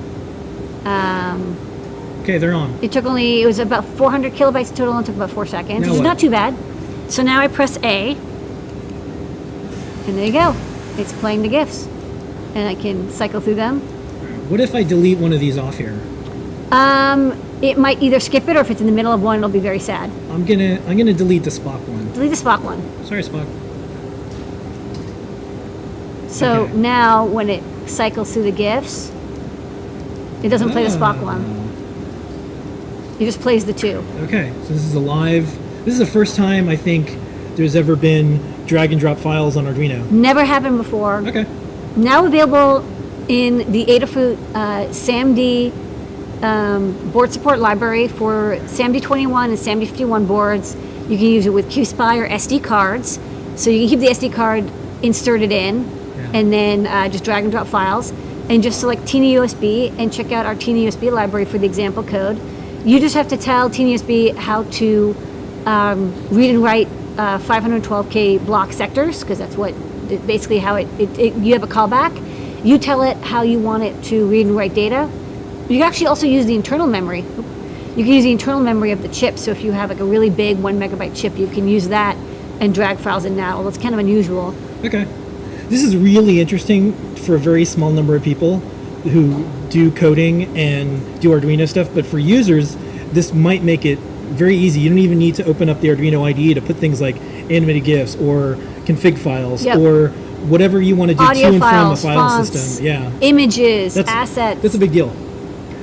S1: Okay, they're on.
S2: It was about 400 kilobytes total and took about 4 seconds,
S1: Now
S2: which is
S1: what?
S2: not too bad. So now I press A, and there you go. It's playing the GIFs. And I can cycle through them.
S1: What if I delete one of these off here?
S2: It might either skip it or if it's in the middle of one, it'll be very sad.
S1: I'm gonna delete the Spock one.
S2: Delete the Spock one.
S1: Sorry, Spock.
S2: So
S1: Okay.
S2: now when it cycles through the GIFs, it doesn't play the Spock
S1: Oh.
S2: one. It just plays the 2.
S1: Okay, so this is a live. This is the first time I think there's ever been drag and drop files on Arduino.
S2: Never happened before.
S1: Okay.
S2: Now available in the Adafruit SAMD board support library for SAMD21 and SAMD51 boards. You can use it with QSPI or SD cards. So you can keep the SD card inserted in and then just drag and drop files. And just select Teeny USB and check out our Teeny USB library for the example code. You just have to tell Teeny USB how to read and write 512K block sectors, because that's what basically how you have a callback. You tell it how you want it to read and write data. You can actually also use the internal memory. You can use the internal memory of the chip. So if you have like a really big 1 megabyte chip, you can use that and drag files in now. Although it's kind of unusual.
S1: Okay. This is really interesting for a very small number of people who do coding and do Arduino stuff, but for users, this might make it very easy. You don't even need to open up the Arduino IDE to put things like animated GIFs or config files or whatever you want to do
S2: Audio
S1: to and
S2: files,
S1: from a file
S2: fonts,
S1: system. Yeah.
S2: images, assets.
S1: That's a big deal.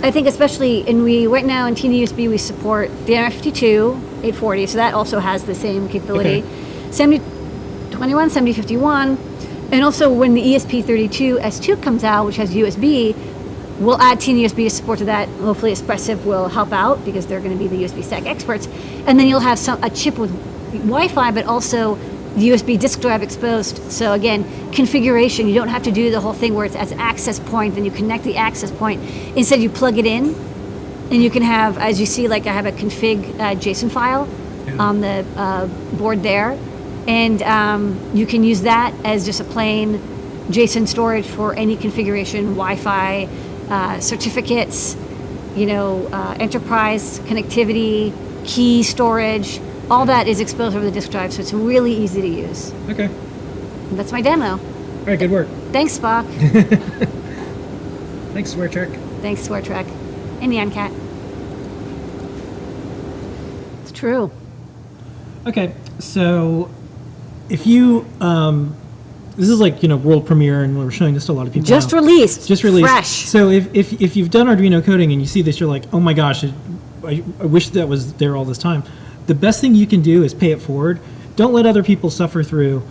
S2: I think especially, and right now in Teeny USB we support the MF52 840, so that also has the same capability.
S1: Okay.
S2: 7021, 7051, and also when the ESP32 S2 comes out, which has USB, we'll add Teeny USB to support to that. Hopefully Espressive will help out because they're going to be the USB stack experts. And then you'll have a chip with Wi-Fi, but also the USB disk drive exposed. So again, configuration, you don't have to do the whole thing where it's as access point, then you connect the access point. Instead you plug it in, and you can have, as you see, like I have a config JSON file on the board there. And you can use that as just a plain JSON storage for any configuration, Wi-Fi, certificates, enterprise connectivity, key storage. All that is exposed over the disk drive, so it's really easy to use.
S1: Okay.
S2: And that's my demo.
S1: All right, good work.
S2: Thanks, Spock.
S1: Thanks, Swear Trek.
S2: Thanks, Swear Trek. And Nyan Cat. It's true.
S1: Okay, so if you, this is like, world premiere, and we're showing this to a lot of people
S2: Just
S1: now.
S2: released.
S1: Just released.
S2: Fresh.
S1: So if you've done Arduino coding and you see this, you're like, oh my gosh, I wish that was there all this time. The best thing you can do is pay it forward. Don't let other people suffer through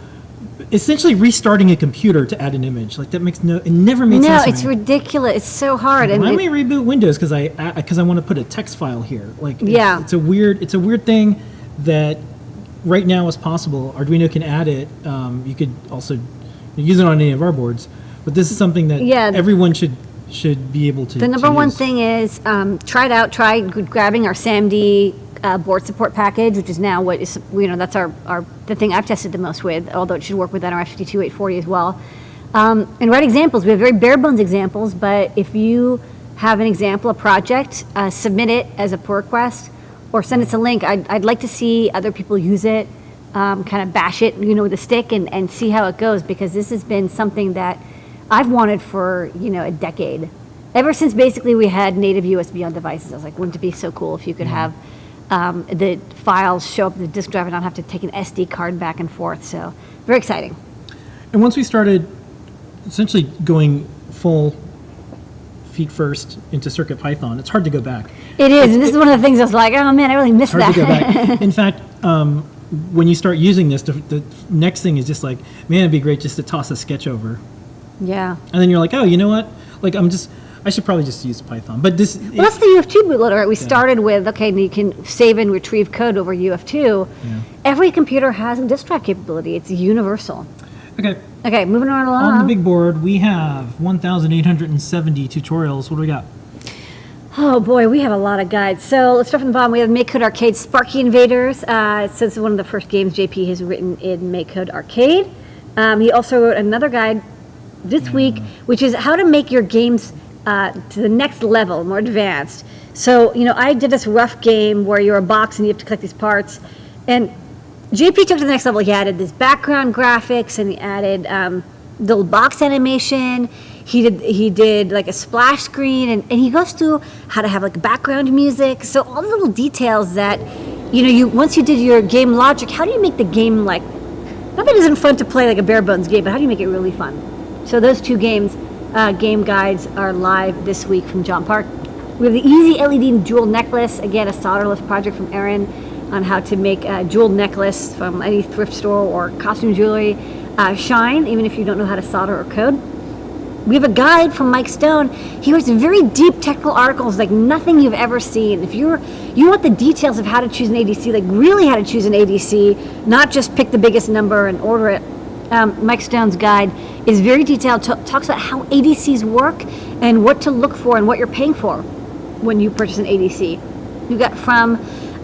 S1: essentially restarting a computer to add an image. Like, that it never made sense
S2: No,
S1: to
S2: it's
S1: me.
S2: ridiculous. It's so hard. And
S1: Let me reboot Windows because I want to put a text file here. Like,
S2: Yeah.
S1: it's a weird thing that right now is possible. Arduino can add it. You could also use it on any of our boards, but this is something that everyone should be able to.
S2: The number one
S1: use.
S2: thing is try it out. Try grabbing our SAMD board support package, which is now what is that's the thing I've tested the most with. Although it should work with that MF52 840 as well. And write examples. We have very bare bones examples, but if you have an example, a project, submit it as a pull request or send us a link. I'd like to see other people use it. kind of bash it, with a stick and see how it goes, because this has been something that I've wanted for, a decade. Ever since basically we had native USB on devices, I was like, wouldn't it be so cool if you could have the files show up in the disk drive and not have to take an SD card back and forth. So very exciting.
S1: And once we started essentially going full feet first into CircuitPython, it's hard to go back.
S2: It is, and this is one of the things I was like, oh man, I really missed
S1: Hard
S2: that.
S1: to go back. In fact, when you start using this, the next thing is just like, man, it'd be great just to toss a sketch over.
S2: Yeah.
S1: And then you're like, oh, you know what? Like, I should probably just use Python. But this...
S2: Well, that's the UF2 bootloader, right? We started with, okay, and you can save and retrieve code over UF2.
S1: Yeah.
S2: Every computer has a disk drive capability. It's universal.
S1: Okay,
S2: moving on along.
S1: on the big board, we have 1,870 tutorials. What do we got?
S2: Oh boy, we have a lot of guides. So let's start from the bottom. We have MakeCode Arcade Sparky Invaders. So this is one of the first games JP has written in MakeCode Arcade. He also wrote another guide this week, which is how to make your games to the next level, more advanced. So, I did this rough game where you're a box and you have to collect these parts. And JP took it to the next level. He added this background graphics and he added the little box animation. He did like a splash screen and he goes through how to have like background music. So all the little details that, once you did your game logic, how do you make the game like, not that it isn't fun to play like a bare bones game, but how do you make it really fun? So those two game guides are live this week from John Park. We have the Easy LED Jewel Necklace, again, a solderless project from Aaron on how to make a jeweled necklace from any thrift store or costume jewelry shine, even if you don't know how to solder or code. We have a guide from Mike Stone. He writes very deep technical articles like nothing you've ever seen. If you want the details of how to choose an ADC, like really how to choose an ADC, not just pick the biggest number and order it, Mike Stone's guide is very detailed, talks about how ADCs work and what to look for and what you're paying for when you purchase an ADC. You got from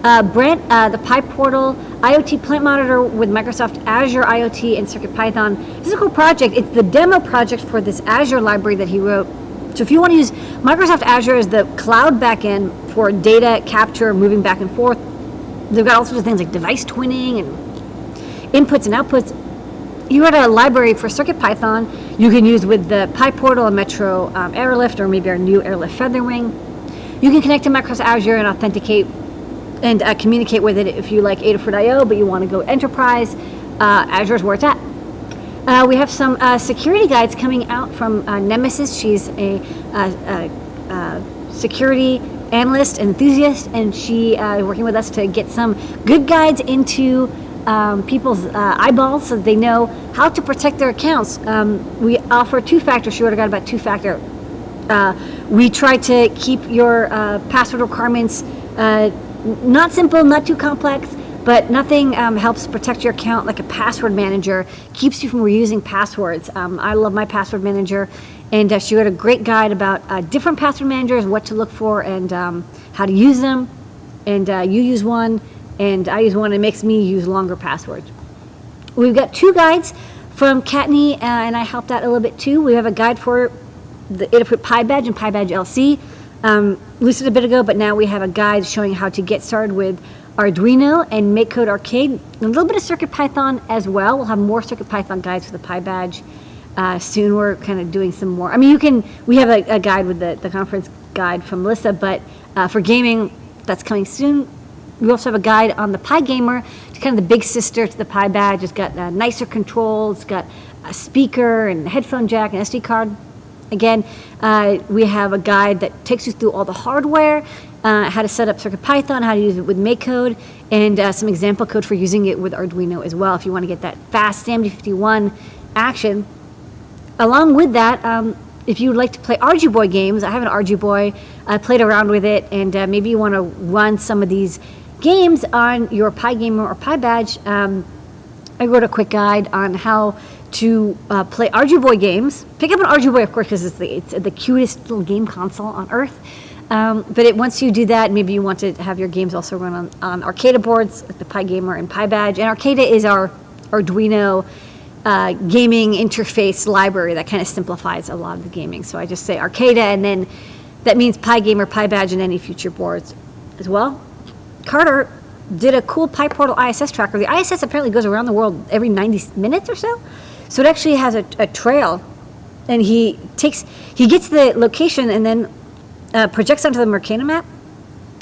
S2: Brent, the PyPortal IoT Plant Monitor with Microsoft Azure IoT and CircuitPython. This is a cool project. It's the demo project for this Azure library that he wrote. So if you want to use Microsoft Azure as the cloud backend for data capture, moving back and forth, they've got all sorts of things like device twinning and inputs and outputs. You wrote a library for CircuitPython you can use with the PyPortal and Metro Airlift, or maybe our new Airlift Featherwing. You can connect to Microsoft Azure and authenticate and communicate with it if you like Adafruit IO, but you want to go enterprise. Azure is where it's at. We have some security guides coming out from Nemesis. She's a security analyst and enthusiast, and she is working with us to get some good guides into people's eyeballs so that they know how to protect their accounts. We offer two-factor. She wrote a guide about two-factor. We try to keep your password requirements not simple, not too complex, but nothing helps protect your account like a password manager, keeps you from reusing passwords. I love my password manager, and she wrote a great guide about different password managers, what to look for, and how to use them. And you use one, and I use one, and it makes me use longer passwords. We've got two guides from Kattni, and I helped out a little bit too. We have a guide for the Adafruit Pi Badge and Pi Badge LC. Listed a bit ago, but now we have a guide showing how to get started with Arduino and MakeCode Arcade. A little bit of CircuitPython as well. We'll have more CircuitPython guides for the Pi Badge soon. We're kind of doing some more. I mean, we have a guide with the conference guide from Melissa, but for gaming, that's coming soon. We also have a guide on the Pi Gamer, it's kind of the big sister to the Pi Badge. It's got nicer controls, it's got a speaker and headphone jack and SD card. Again, we have a guide that takes you through all the hardware, how to set up CircuitPython, how to use it with MakeCode, and some example code for using it with Arduino as well if you want to get that fast SAMD51 action. Along with that, if you would like to play ArduBoy games, I have an ArduBoy. I played around with it, and maybe you want to run some of these games on your Pi Gamer or Pi Badge. I wrote a quick guide on how to play ArduBoy games. Pick up an ArduBoy, of course, because it's the cutest little game console on earth. But once you do that, maybe you want to have your games also run on Arcada boards, like the Pi Gamer and Pi Badge. And Arcada is our Arduino gaming interface library that kind of simplifies a lot of the gaming. So I just say Arcada, and then that means Pi Gamer, Pi Badge, and any future boards as well. Carter, did a cool PyPortal ISS tracker. The ISS apparently goes around the world every 90 minutes or so. So it actually has a trail, and he gets the location and then projects onto the Mercator map,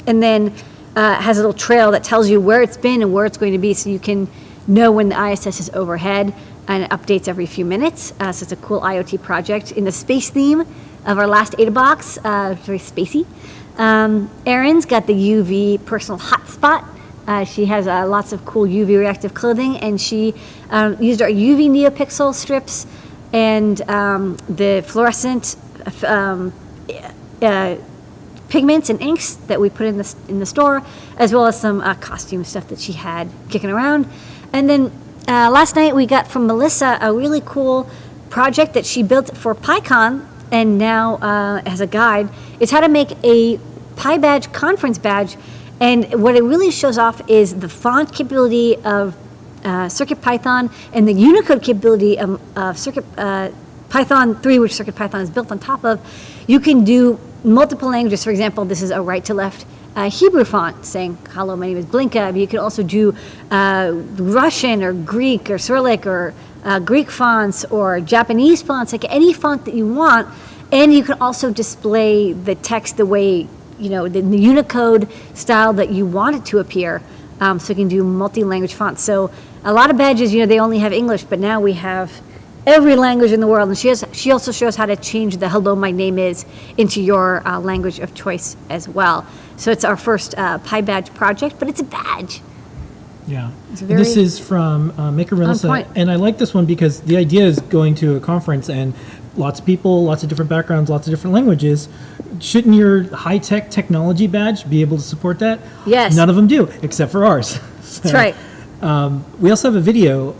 S2: and then has a little trail that tells you where it's been and where it's going to be, so you can know when the ISS is overhead, and it updates every few minutes. So it's a cool IoT project in the space theme of our last Ada box, very spacey. Erin's got the UV personal hotspot. She has lots of cool UV reactive clothing, and she used our UV NeoPixel strips and the fluorescent pigments and inks that we put in the store, as well as some costume stuff that she had kicking around. And then last night we got from Melissa a really cool project that she built for PyCon, and now as a guide, is how to make a PyBadge conference badge. And what it really shows off is the font capability of CircuitPython and the Unicode capability of Python 3, which CircuitPython is built on top of. You can do multiple languages. For example, this is a right to left Hebrew font saying, hello, my name is Blinka. But you can also do Russian or Greek or Cyrillic or Greek fonts or Japanese fonts, like any font that you want. And you can also display the text the way, the Unicode style that you want it to appear. So you can do multi-language fonts. So a lot of badges, they only have English, but now we have every language in the world. And she also shows how to change the hello, my name is into your language of choice as well. So it's our first PyBadge project, but it's a badge.
S1: Yeah. This is from Maker Melissa. And I like this one because the idea is going to a conference and lots of people, lots of different backgrounds, lots of different languages. Shouldn't your high-tech technology badge be able to support that?
S2: Yes.
S1: None of them do, except for ours. So,
S2: that's right.
S1: We also have a video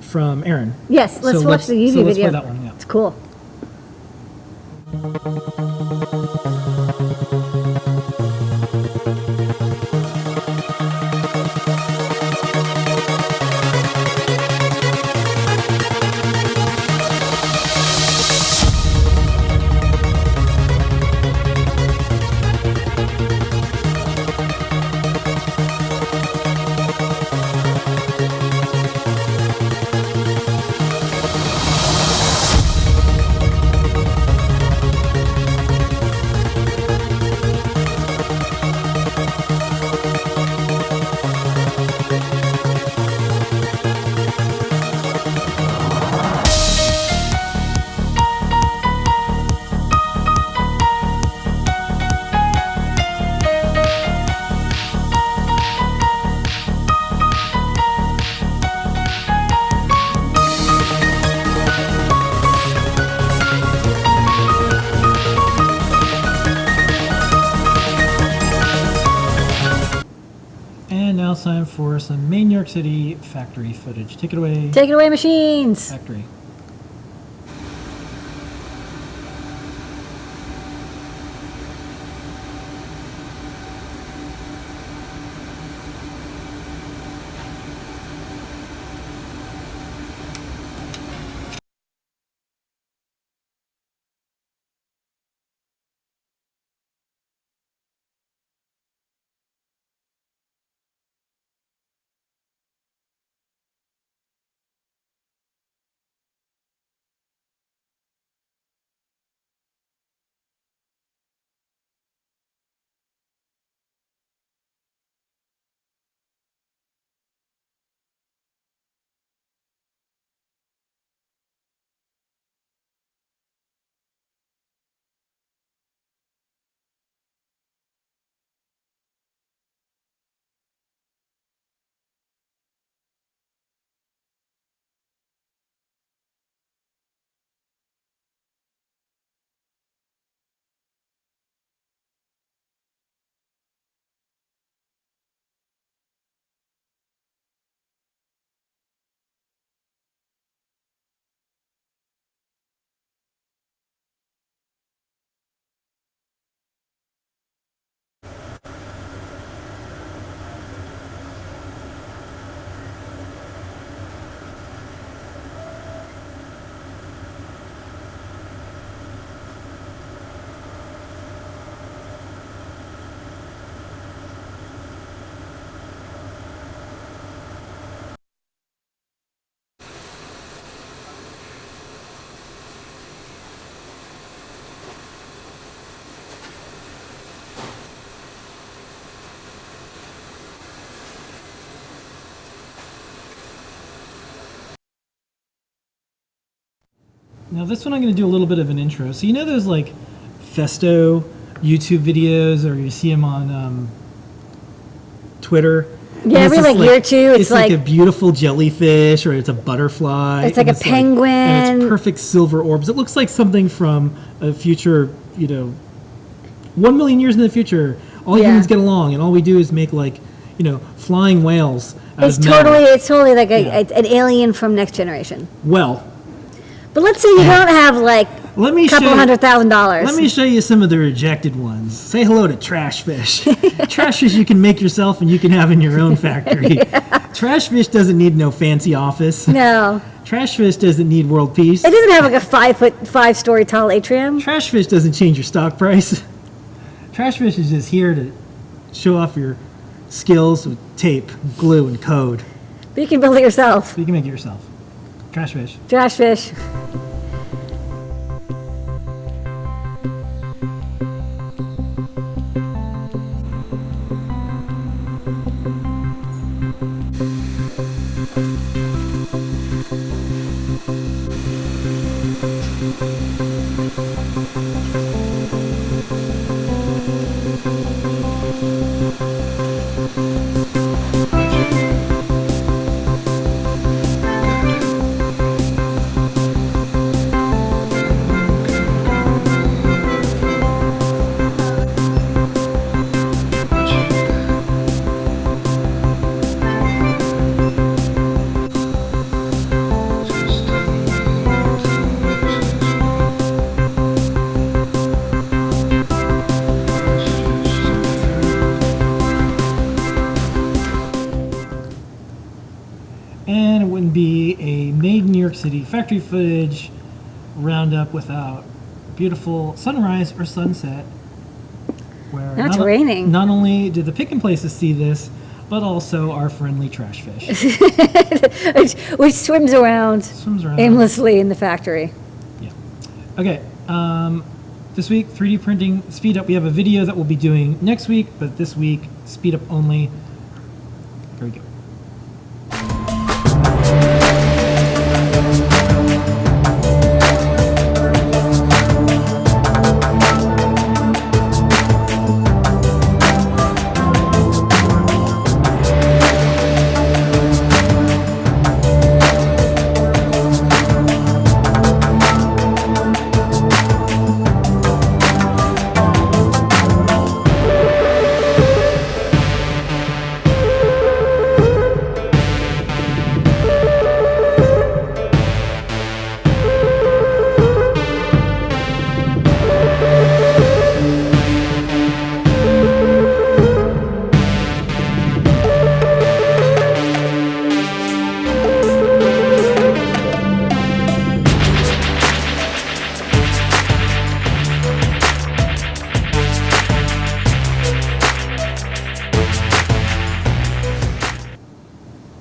S1: from Erin.
S2: Yes, let's watch the UV video.
S1: Let's play that one, yeah.
S2: It's cool.
S1: And now it's time for some main New York City factory footage. Take it away.
S2: Take it away, machines.
S1: Factory. Now this one I'm going to do a little bit of an intro. So you know those like Festo YouTube videos, or you see them on Twitter?
S2: Yeah, every like year or two,
S1: it's like a beautiful jellyfish, or it's a butterfly.
S2: It's like a penguin.
S1: And it's perfect silver orbs. It looks like something from a future, 1 million years in the future. All humans get along, and all we do is make flying whales.
S2: It's totally like an alien from Next Generation.
S1: Well,
S2: but let's say you don't have like a couple $100,000.
S1: Let me show you some of the rejected ones. Say hello to trash fish. Trash fish you can make yourself and you can have in your own factory. Trash fish doesn't need no fancy office.
S2: No.
S1: Trash fish doesn't need world peace.
S2: It doesn't have like a 5-story tall atrium.
S1: Trash fish doesn't change your stock price. Trash fish is just here to show off your skills with tape, glue, and code.
S2: But you can build it yourself.
S1: You can make it yourself. Trash fish.
S2: Trash fish.
S1: And it wouldn't be a made in New York City factory footage roundup without beautiful sunrise or sunset. Where
S2: Now it's raining.
S1: Not only did the picking places see this, but also our friendly trash fish.
S2: which swims around aimlessly in the factory.
S1: Yeah. Okay. This week, 3D printing speed up. We have a video that we'll be doing next week, but this week, speed up only. Here we go.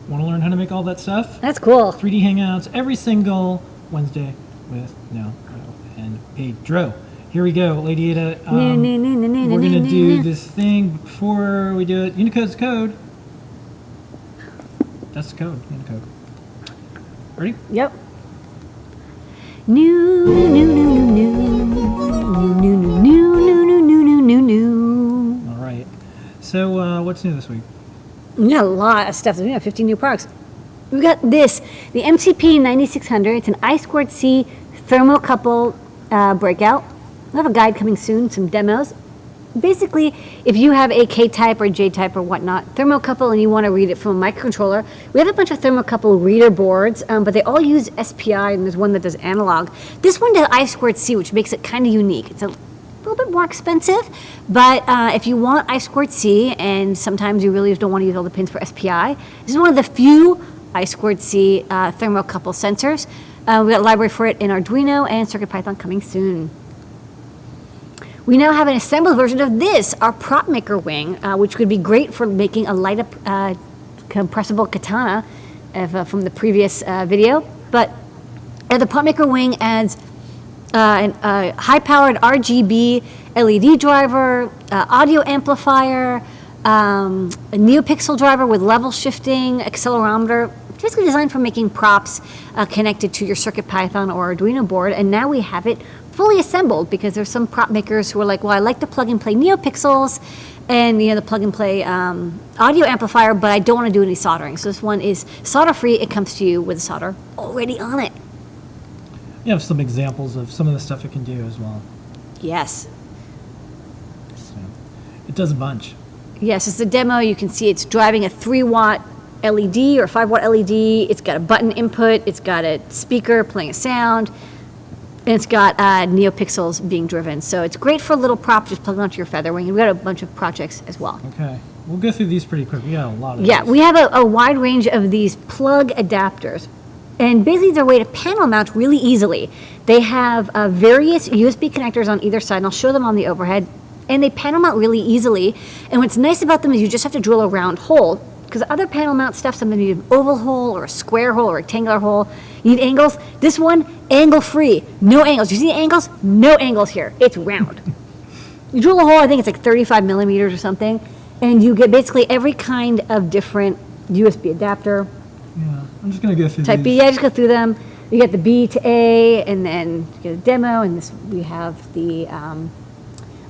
S1: Want to learn how to make all that stuff?
S2: That's cool.
S1: 3D Hangouts every single Wednesday with and Pedro. Here we go, Lady Ada. We're going to do this thing before we do it. Unicode's code. That's the code. Unicode. Ready?
S2: Yep. New.
S1: All right. So what's new this week?
S2: We got a lot of stuff. We got 15 new products. We got this, the MCP 9600. It's an I2C thermocouple breakout. We'll have a guide coming soon, some demos. Basically, if you have a K-type or J-type or whatnot, thermocouple, and you want to read it from a microcontroller, we have a bunch of thermocouple reader boards, but they all use SPI, and there's one that does analog. This one does I2C, which makes it kind of unique. It's a little bit more expensive, but if you want I2C, and sometimes you really just don't want to use all the pins for SPI, this is one of the few I2C thermocouple sensors. We got a library for it in Arduino and CircuitPython coming soon. We now have an assembled version of this, our prop maker wing, which would be great for making a light up compressible katana from the previous video. But the prop maker wing adds a high-powered RGB LED driver, audio amplifier, a NeoPixel driver with level shifting, accelerometer, It's basically designed for making props connected to your CircuitPython or Arduino board, and now we have it fully assembled because there's some prop makers who are like, well, I like the plug-and-play NeoPixels and the plug-and-play audio amplifier, but I don't want to do any soldering. So this one is solder-free. It comes to you with solder already on it.
S1: You have some examples of some of the stuff it can do as well.
S2: Yes.
S1: So it does a bunch.
S2: Yes, it's a demo. You can see it's driving a 3-watt LED or 5-watt LED. It's got a button input. It's got a speaker playing a sound. And it's got NeoPixels being driven. So it's great for a little prop just plugged onto your Featherwing. And we've got a bunch of projects as well.
S1: Okay. We'll go through these pretty quick. We got a lot of
S2: Yeah,
S1: these.
S2: we have a wide range of these plug adapters. And basically they're a way to panel mount really easily. They have various USB connectors on either side, and I'll show them on the overhead. And they panel mount really easily. And what's nice about them is you just have to drill a round hole. Because other panel mount stuff, sometimes you need an oval hole or a square hole or a rectangular hole. You need angles. This one, angle free. No angles. You see the angles? No angles here. It's round. You drill a hole, I think it's like 35 millimeters or something. And you get basically every kind of different USB adapter.
S1: Yeah, I'm just going to go through
S2: Type B,
S1: these.
S2: yeah, just go through them. You get the B to A, and then you get a demo, and this we have the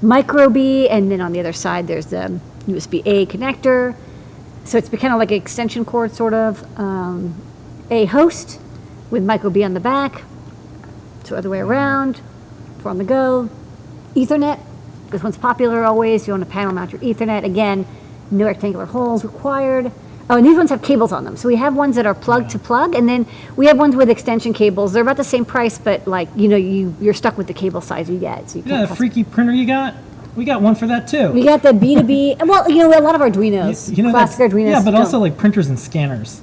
S2: micro B, and then on the other side there's the USB A connector. So it's kind of like an extension cord, sort of. A host with micro B on the back. So other way around, for on the go. Ethernet, this one's popular always. You want to panel mount your Ethernet. Again, no rectangular holes required. Oh, and these ones have cables on them. So we have ones that are plug to plug, and then we have ones with extension cables. They're about the same price, but like, you're stuck with the cable size you get. So you
S1: Yeah,
S2: can't
S1: that freaky printer you got? We got one for that too.
S2: We got the B2B. Well, we have a lot of Arduinos, classic
S1: that's-
S2: Arduinos.
S1: Yeah, but
S2: don't.
S1: also like printers and scanners.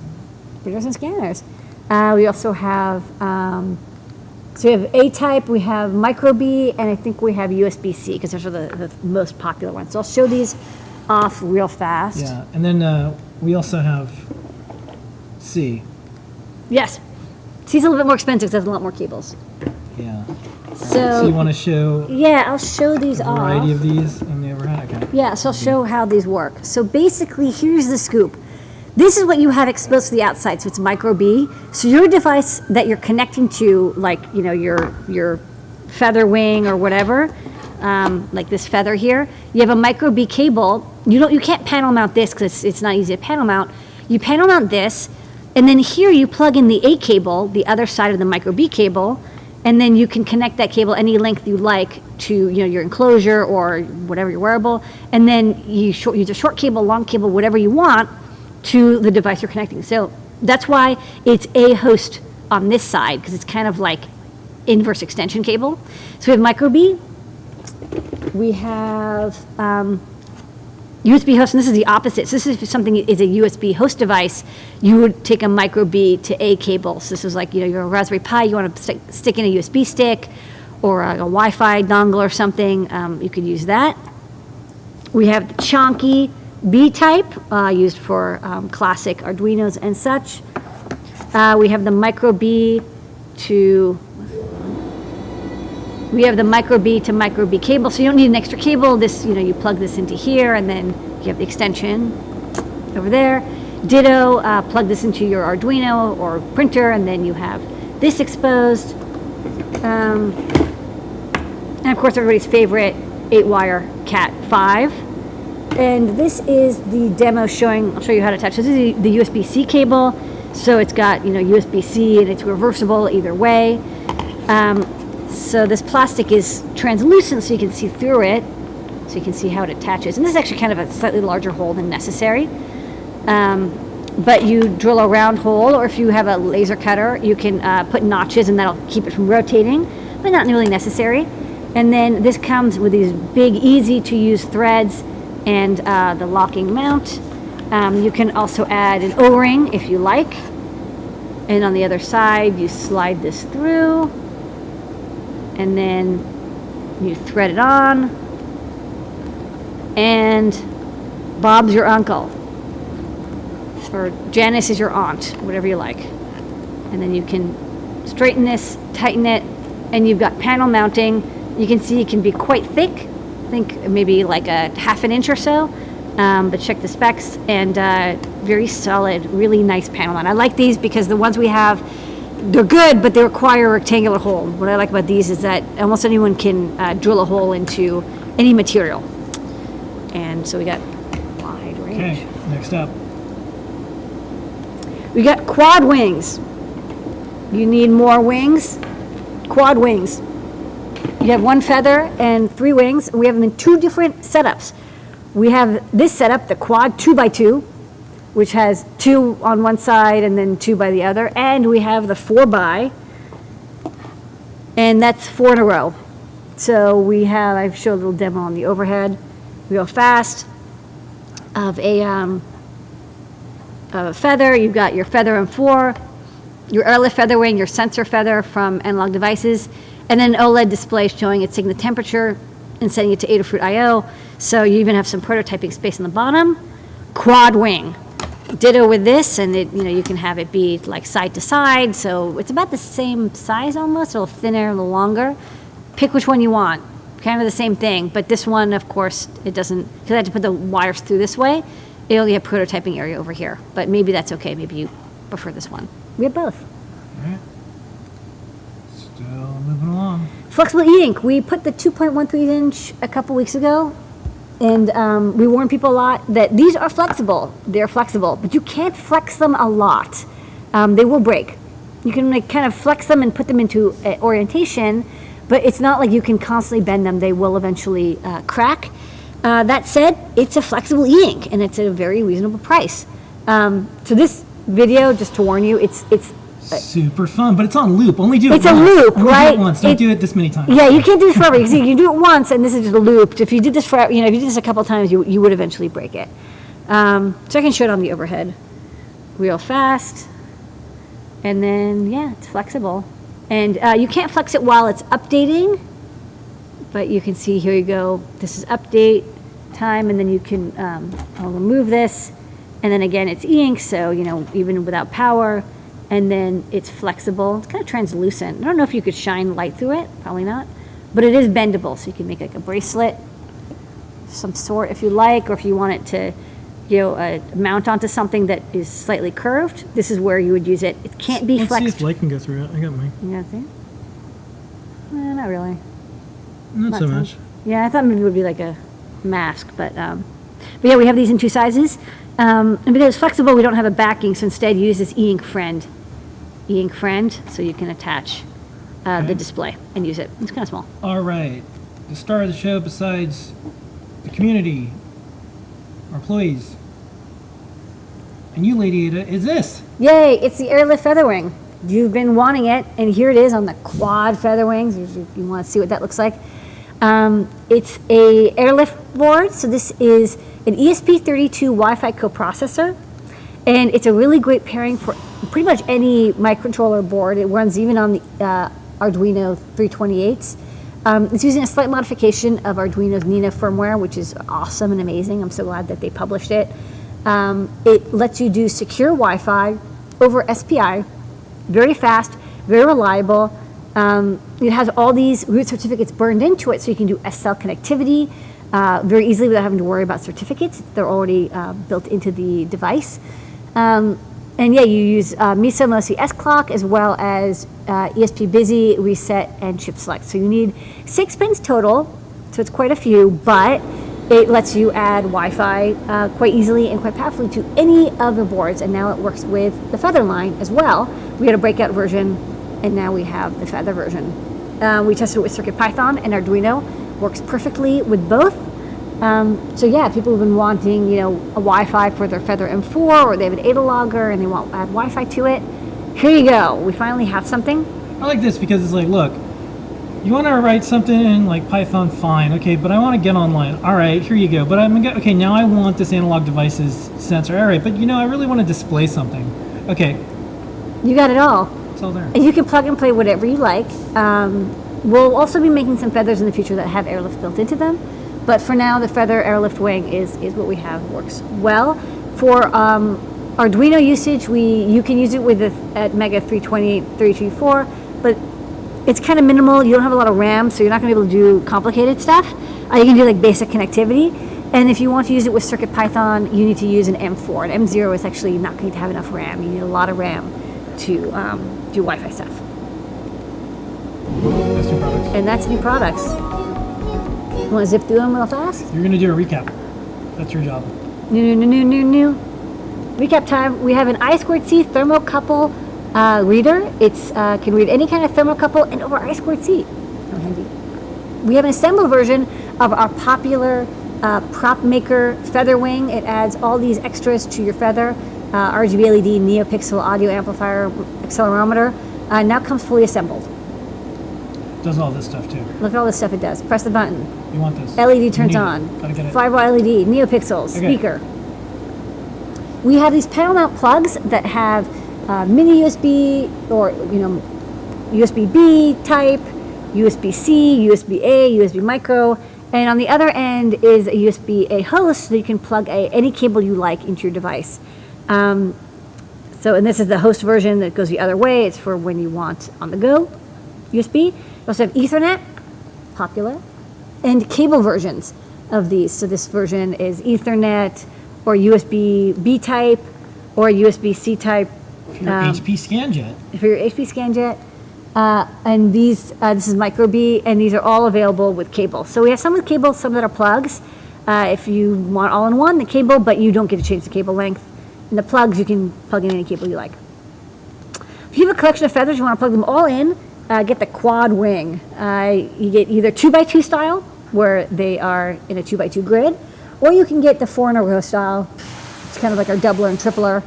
S2: Printers and scanners. We also have, so we have A-type, we have micro B, and I think we have USB-C, because those are the most popular ones. So I'll show these off real fast.
S1: Yeah, and then we also have C.
S2: Yes. C's a little bit more expensive because it has a lot more cables.
S1: Yeah.
S2: So
S1: you want to show
S2: yeah, I'll show these
S1: a variety
S2: off.
S1: of these on the overhead? Okay.
S2: Yeah, so I'll show how these work. So basically, here's the scoop. This is what you have exposed to the outside, so it's micro B. So your device that you're connecting to, like, your feather wing or whatever, like this feather here, you have a micro B cable. You can't panel mount this because it's not easy to panel mount. You panel mount this, and then here you plug in the A cable, the other side of the micro B cable, and then you can connect that cable any length you like to your enclosure or whatever your wearable, and then you use a short cable, long cable, whatever you want to the device you're connecting. So that's why it's a host on this side, because it's kind of like inverse extension cable. So we have micro B, we have USB host, and this is the opposite. So this is if something is a USB host device, you would take a micro B to A cable. So this is like, your Raspberry Pi, you want to stick in a USB stick or a Wi-Fi dongle or something, you could use that. We have the chonky B type, used for classic Arduinos and such. We have the micro B to micro B cable, so you don't need an extra cable. This, you plug this into here, and then you have the extension over there. Ditto, plug this into your Arduino or printer, and then you have this exposed. And of course, everybody's favorite 8-wire Cat 5. And this is the demo showing, I'll show you how to attach. So this is the USB-C cable. So it's got, USB-C, and it's reversible either way. So this plastic is translucent, so you can see through it. So you can see how it attaches. And this is actually kind of a slightly larger hole than necessary. But you drill a round hole, or if you have a laser cutter, you can put notches, and that'll keep it from rotating, but not really necessary. And then this comes with these big, easy-to-use threads and the locking mount. You can also add an O-ring if you like. And on the other side, you slide this through, and then you thread it on, and Bob's your uncle, or Janice is your aunt, whatever you like. And then you can straighten this, tighten it, and you've got panel mounting. You can see it can be quite thick. I think maybe like a half an inch or so, but check the specs. And very solid, really nice panel line. I like these because the ones we have, they're good, but they require a rectangular hole. What I like about these is that almost anyone can drill a hole into any material. And so we got wide range.
S1: Okay, next up.
S2: We got quad wings. You need more wings? Quad wings. You have one feather and 3 wings. We have them in 2 different setups. We have this setup, the quad 2x2, which has 2 on one side and then 2 by the other. And we have the 4x, and that's 4 in a row. So we have, I've showed a little demo on the overhead, real fast, of a feather. You've got your feather and 4, your airlift feather wing, your sensor feather from Analog Devices, and then an OLED display showing it, setting the temperature and setting it to Adafruit I/O. So you even have some prototyping space on the bottom. Quad wing. Ditto with this, and it, you can have it be like side to side. So it's about the same size almost, a little thinner, a little longer. Pick which one you want. Kind of the same thing, but this one, of course, it doesn't, because I had to put the wires through this way. It only have prototyping area over here, but maybe that's okay. Maybe you prefer this one. We have both.
S1: All right. Still moving along.
S2: Flexible e-ink. We put the 2.13 inch a couple weeks ago, and we warned people a lot that these are flexible. They're flexible, but you can't flex them a lot. They will break. You can kind of flex them and put them into orientation, but it's not like you can constantly bend them. They will eventually crack. That said, it's a flexible e-ink, and it's at a very reasonable price. So this video, just to warn you, it's
S1: super fun, but it's on loop. Only do it
S2: it's
S1: once.
S2: a loop,
S1: Only
S2: right?
S1: do it once. Don't do it this many times.
S2: Yeah, you can't do this forever. You see, you can do it once, and this is just a loop. If you did this if you did this a couple times, you would eventually break it. So I can show it on the overhead, real fast, and then yeah, it's flexible, and you can't flex it while it's updating, but you can see here you go. This is update time, and then you can I'll remove this, and then again it's e-ink, so even without power. And then it's flexible. It's kind of translucent. I don't know if you could shine light through it. Probably not. But it is bendable, so you can make like a bracelet of some sort if you like, or if you want it to, mount onto something that is slightly curved. This is where you would use it. It can't be
S1: Let's
S2: flexed.
S1: see if light can go through it. I got mine.
S2: You got it? Not really.
S1: Not so
S2: so
S1: much.
S2: Yeah, I thought maybe it would be like a mask, but yeah, we have these in 2 sizes. And because it's flexible, we don't have a backing, so instead use this e-ink friend. E-ink friend, so you can attach the display and use it. It's kind of small.
S1: All right. The star of the show, besides the community, our employees, and you, Lady Ada, is this.
S2: Yay! It's the airlift feather wing. You've been wanting it, and here it is on the quad feather wings. You want to see what that looks like. It's a airlift board, so this is an ESP32 Wi-Fi coprocessor, and it's a really great pairing for pretty much any microcontroller board. It runs even on the Arduino 328s. It's using a slight modification of Arduino's Nina firmware, which is awesome and amazing. I'm so glad that they published it. It lets you do secure Wi-Fi over SPI, very fast, very reliable. It has all these root certificates burned into it, so you can do SSL connectivity very easily without having to worry about certificates. They're already built into the device. And yeah, you use MISO MOSI S clock as well as ESP Busy, Reset, and Chip Select. So you need 6 pins total, so it's quite a few, but it lets you add Wi-Fi quite easily and quite powerfully to any of the boards, and now it works with the Feather line as well. We had a breakout version, and now we have the Feather version. We tested it with CircuitPython and Arduino. Works perfectly with both. So yeah, people have been wanting, a Wi-Fi for their Feather M4, or they have an Ada logger and they want to add Wi-Fi to it. Here you go. We finally have something.
S1: I like this because it's like, look, you want to write something in like Python, fine, okay, but I want to get online. All right, here you go. But okay, now I want this Analog Devices sensor. All right, but I really want to display something. Okay.
S2: You got it all.
S1: It's all there.
S2: And you can plug and play whatever you like. We'll also be making some feathers in the future that have airlift built into them. But for now, the Feather airlift wing is what we have. Works well. For Arduino usage, you can use it with at Mega 328, 324, but it's kind of minimal. You don't have a lot of RAM, so you're not going to be able to do complicated stuff. You can do like basic connectivity. And if you want to use it with CircuitPython, you need to use an M4. An M0 is actually not going to have enough RAM. You need a lot of RAM to do Wi-Fi stuff.
S1: That's new products.
S2: And that's new products. You want to zip through them real fast?
S1: You're going to do a recap. That's your job.
S2: New. Recap time. We have an I2C thermocouple reader. It's can read any kind of thermocouple and over I2C. How handy. We have an assembled version of our popular prop maker feather wing. It adds all these extras to your feather. RGB LED, NeoPixel audio amplifier, accelerometer. Now comes fully assembled.
S1: Does all this stuff too.
S2: Look at all this stuff it does. Press the button.
S1: You want this.
S2: LED turns on.
S1: Gotta get it.
S2: 5-watt LED, NeoPixels, speaker. We have these panel mount plugs that have mini USB or USB-B type, USB-C, USB-A, USB micro, and on the other end is a USB-A host so you can plug any cable you like into your device. And this is the host version that goes the other way. It's for when you want on the go USB. We also have Ethernet, popular, and cable versions of these. So this version is Ethernet or USB-B type or USB-C type.
S1: If you're HP ScanJet.
S2: If you're HP ScanJet. And these, this is micro B, and these are all available with cable. So we have some with cable, some that are plugs. If you want all-in-one, the cable, but you don't get to change the cable length. And the plugs, you can plug in any cable you like. If you have a collection of feathers, you want to plug them all in, get the quad wing. You get either 2x2 style, where they are in a 2x2 grid, or you can get the 4-in-a-row style. It's kind of like our doubler and tripler,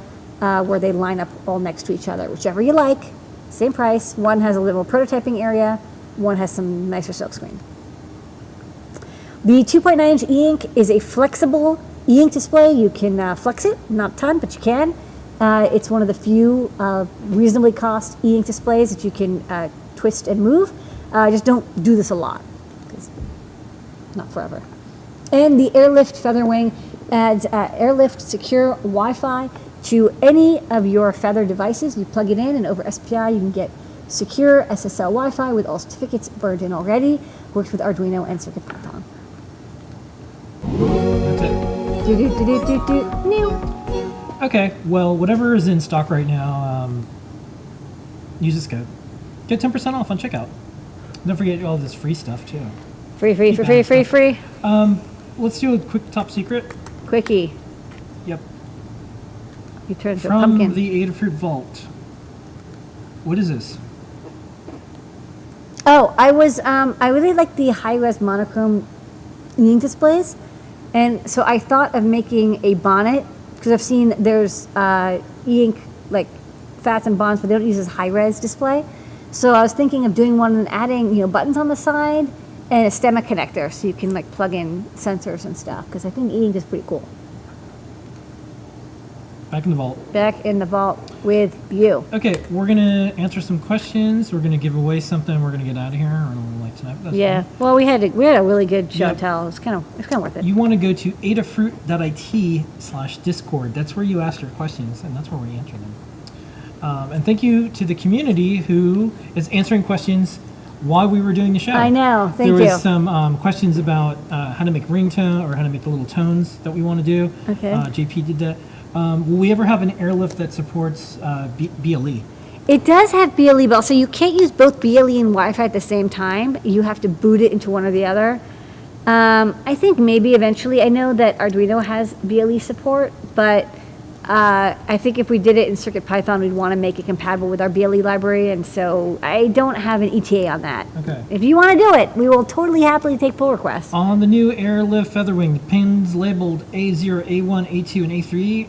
S2: where they line up all next to each other, whichever you like. Same price. One has a little prototyping area. One has some nicer silkscreen. The 2.9-inch e-ink is a flexible e-ink display. You can flex it, not a ton, but you can. It's one of the few reasonably cost e-ink displays that you can twist and move. Just don't do this a lot, because not forever. And the Airlift Featherwing adds Airlift secure Wi-Fi to any of your Feather devices. You plug it in, and over SPI you can get secure SSL Wi-Fi with all certificates burned in already. Works with Arduino and CircuitPython.
S1: That's it.
S2: New.
S1: Okay, well, whatever is in stock right now, use this code. Get 10% off on checkout. Don't forget all this free stuff, too.
S2: Free.
S1: Let's do a quick top secret.
S2: Quickie.
S1: Yep.
S2: You turn into a
S1: From
S2: pumpkin.
S1: the Adafruit Vault. What is this?
S2: Oh, I really like the high-res monochrome e-ink displays. And so I thought of making a bonnet, because I've seen there's e-ink, like fats and bonds, but they don't use this high-res display. So I was thinking of doing one and adding, buttons on the side and a stemma connector, so you can like plug in sensors and stuff, because I think e-ink is pretty cool.
S1: Back in the vault.
S2: Back in the vault with you.
S1: Okay, we're going to answer some questions. We're going to give away something. We're going to get out of here. I don't like tonight. That's
S2: Yeah.
S1: fine.
S2: Well, we had a really good show
S1: Yep.
S2: and tell. It's kind of worth it.
S1: You want to go to adafruit.it/discord. That's where you ask your questions, and that's where we answer them. And thank you to the community who is answering questions while we were doing the show.
S2: I know. Thank you.
S1: There was some questions about how to make ringtone or how to make the little tones that we want to do.
S2: Okay.
S1: JP did that. Will we ever have an Airlift that supports BLE?
S2: It does have BLE, but also you can't use both BLE and Wi-Fi at the same time. You have to boot it into one or the other. I think maybe eventually. I know that Arduino has BLE support, but I think if we did it in CircuitPython, we'd want to make it compatible with our BLE library, and so I don't have an ETA on that.
S1: Okay.
S2: If you want to do it, we will totally happily take pull requests.
S1: On the new Airlift Featherwing, the pins labeled A0, A1, A2, and A3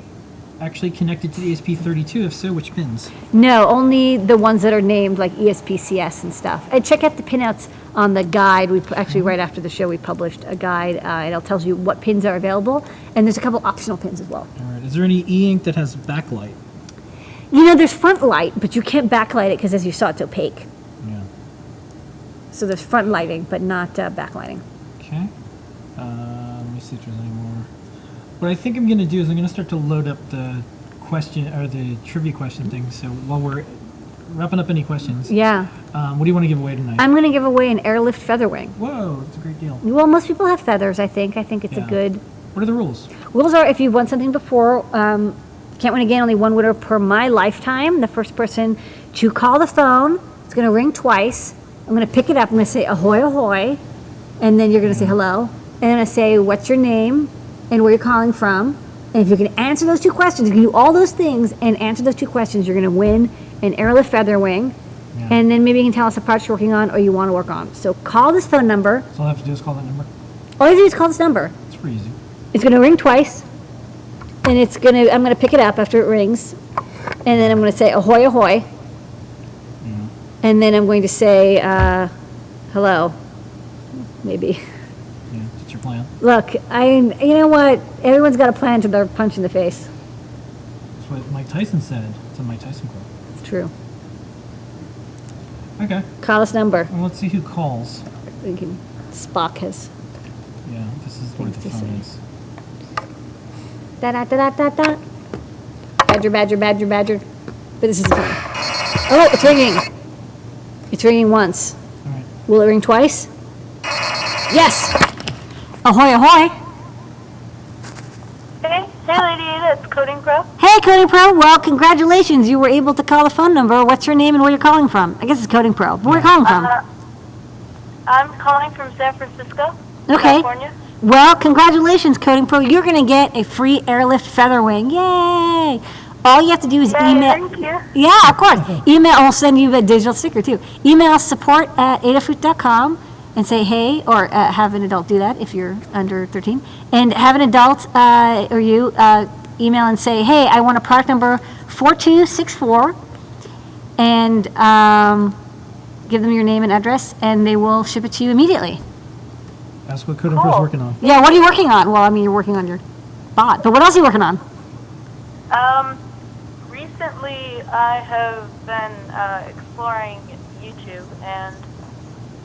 S1: actually connected to the ESP32? If so, which pins?
S2: No, only the ones that are named like ESPCS and stuff. And check out the pinouts on the guide. We actually right after the show we published a guide, and it tells you what pins are available, and there's a couple optional pins as well.
S1: All right. Is there any e-ink that has backlight?
S2: There's front light, but you can't backlight it because, as you saw, it's opaque.
S1: Yeah.
S2: So there's front lighting, but not backlighting.
S1: Okay. Let me see if there's any more. What I think I'm going to do is I'm going to start to load up the question or the trivia question thing. So while we're wrapping up any questions,
S2: Yeah.
S1: what do you want to give away tonight?
S2: I'm going to give away an Airlift Featherwing.
S1: Whoa, that's a great deal.
S2: Well, most people have feathers, I think. I think it's
S1: Yeah.
S2: a good
S1: What are the rules?
S2: Rules are if you've won something before, can't win again, only one winner per my lifetime. The first person to call the phone, it's going to ring twice. I'm going to pick it up. I'm going to say ahoy, ahoy. And then you're going to say hello. And I'm going to say what's your name and where you're calling from. And if you can answer those 2 questions, you can do all those things and answer those 2 questions, you're going to win an airlift feather wing.
S1: Yeah.
S2: And then maybe you can tell us the project you're working on or you want to work on. So call this phone number.
S1: So all I have to do is call that number?
S2: All you do is call this number.
S1: It's pretty easy.
S2: It's going to ring twice. And I'm going to pick it up after it rings. And then I'm going to say ahoy, ahoy.
S1: Yeah.
S2: And then I'm going to say hello. Maybe.
S1: Yeah, that's your plan.
S2: Look, you know what? Everyone's got a plan to their punch in the face.
S1: That's what Mike Tyson said. It's a Mike Tyson quote.
S2: It's true.
S1: Okay.
S2: Call this number.
S1: Well, let's see who calls.
S2: Spock has.
S1: Yeah, this is where the
S2: Things to
S1: phone
S2: say.
S1: is.
S2: Da da da da da da. Badger, badger, badger, badger. But this is the phone. Oh, it's ringing. It's ringing once.
S1: All right.
S2: Will it ring twice? Yes. Ahoy, ahoy.
S4: Hey, Lady Ada, it's Coding Pro.
S2: Hey, Coding Pro. Well, congratulations. You were able to call the phone number. What's your name and where you're calling from? I guess it's Coding Pro. Where are you calling from?
S4: I'm calling from San Francisco,
S2: Okay.
S4: California.
S2: Well, congratulations, Coding Pro. You're going to get a free airlift feather wing. Yay! All you have to do is
S4: Yay,
S2: email.
S4: thank you.
S2: Yeah, of course. Email. I'll send you a digital sticker too. Email support@adafruit.com and say hey, or have an adult do that if you're under 13, and have an adult or you email and say, hey, I want a product number 4264, and give them your name and address, and they will ship it to you immediately.
S1: That's what Coding Pro's
S4: Cool.
S1: working on.
S2: Yeah, what are you working on? Well, I mean, you're working on your bot, but what else are you working on?
S4: Recently I have been exploring YouTube and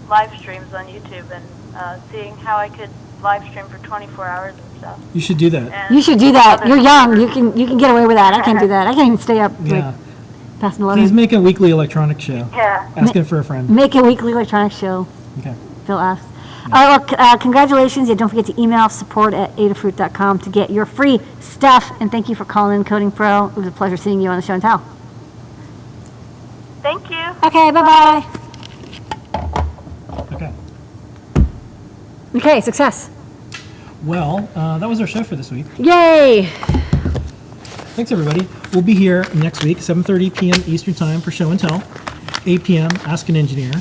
S4: live streams on YouTube and seeing how I could live stream for 24 hours and stuff.
S1: You should do that.
S4: And
S2: You should do that.
S4: other-
S2: You're young. You can get away with that. I can't do that. I can't even stay up
S1: Yeah.
S2: like past
S1: Please
S2: 11.
S1: make a weekly electronic show.
S4: Yeah.
S1: Asking for a friend.
S2: Make a weekly electronic show.
S1: Okay.
S2: Phil asked. All right, well, congratulations. Yeah, don't forget to email support@adafruit.com to get your free stuff. And thank you for calling in Coding Pro. It was a pleasure seeing you on the show and tell.
S4: Thank you.
S2: Okay, bye-bye.
S1: Okay.
S2: Okay, success.
S1: Well, that was our show for this week.
S2: Yay.
S1: Thanks, everybody. We'll be here next week, 7:30 p.m. Eastern Time for Show and Tell. 8 p.m. Ask an Engineer.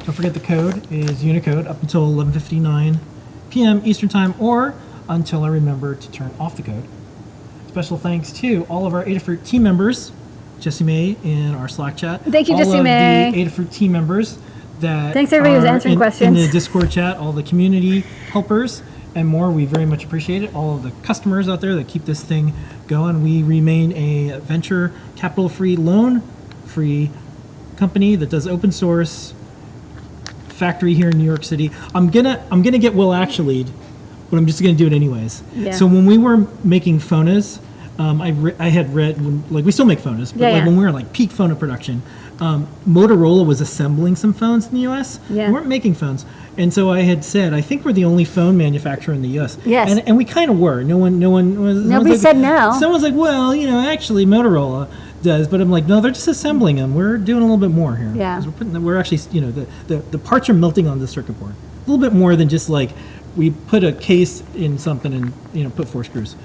S1: Don't forget the code is Unicode up until 11:59 p.m. Eastern Time, or until I remember to turn off the code. Special thanks to all of our Adafruit team members, Jessie May in our Slack chat.
S2: Thank you,
S1: all
S2: Jessie
S1: of
S2: May.
S1: the Adafruit team members that
S2: Thanks, everybody who's
S1: are
S2: answering
S1: in
S2: questions.
S1: the Discord chat, all the community helpers and more. We very much appreciate it. All of the customers out there that keep this thing going. We remain a venture capital-free, loan-free company that does open source factory here in New York City. I'm gonna get Will actually, but I'm just gonna do it anyways.
S2: Yeah.
S1: So when we were making Phonas, I had read, like, we still make Phonas, but
S2: Yeah,
S1: like
S2: yeah.
S1: when we were like peak Phona production, Motorola was assembling some phones in the U.S.
S2: Yeah.
S1: We weren't making phones, and so I had said, I think we're the only phone manufacturer in the U.S.
S2: Yes.
S1: And we kind of were. No one was.
S2: Nobody
S1: like,
S2: said no.
S1: Someone's like, well, actually Motorola does, but I'm like, no, they're just assembling them. We're doing a little bit more here.
S2: Yeah.
S1: 'Cause we're actually, the parts are melting on the circuit board. A little bit more than just like we put a case in something and put 4 screws.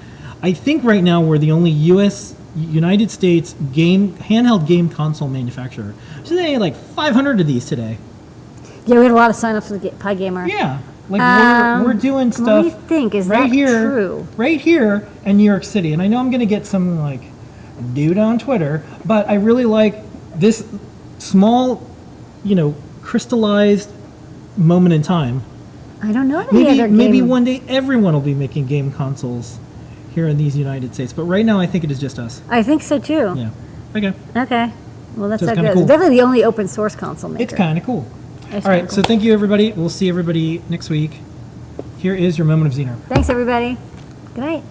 S1: I think right now we're the only United States handheld game console manufacturer. So they had like 500 of these today.
S2: Yeah, we had a lot of sign-ups for the Pi Gamer.
S1: Yeah, like we're doing stuff.
S2: What do you think? Is
S1: right
S2: that
S1: here,
S2: true?
S1: Right here in New York City, and I know I'm going to get some like dude on Twitter, but I really like this small, crystallized moment in time.
S2: I don't know of any other
S1: Maybe
S2: game.
S1: one day everyone will be making game consoles here in these United States, but right now I think it is just us.
S2: I think so too.
S1: Yeah. Okay.
S2: Okay. Well, that's
S1: So it's
S2: not
S1: kinda
S2: good.
S1: cool.
S2: It's definitely the only open source console maker.
S1: It's kind of cool.
S2: It's
S1: All right.
S2: kinda
S1: So
S2: cool.
S1: thank you, everybody. We'll see everybody next week. Here is your moment of Xener.
S2: Thanks, everybody. Good night.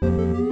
S2: Bye.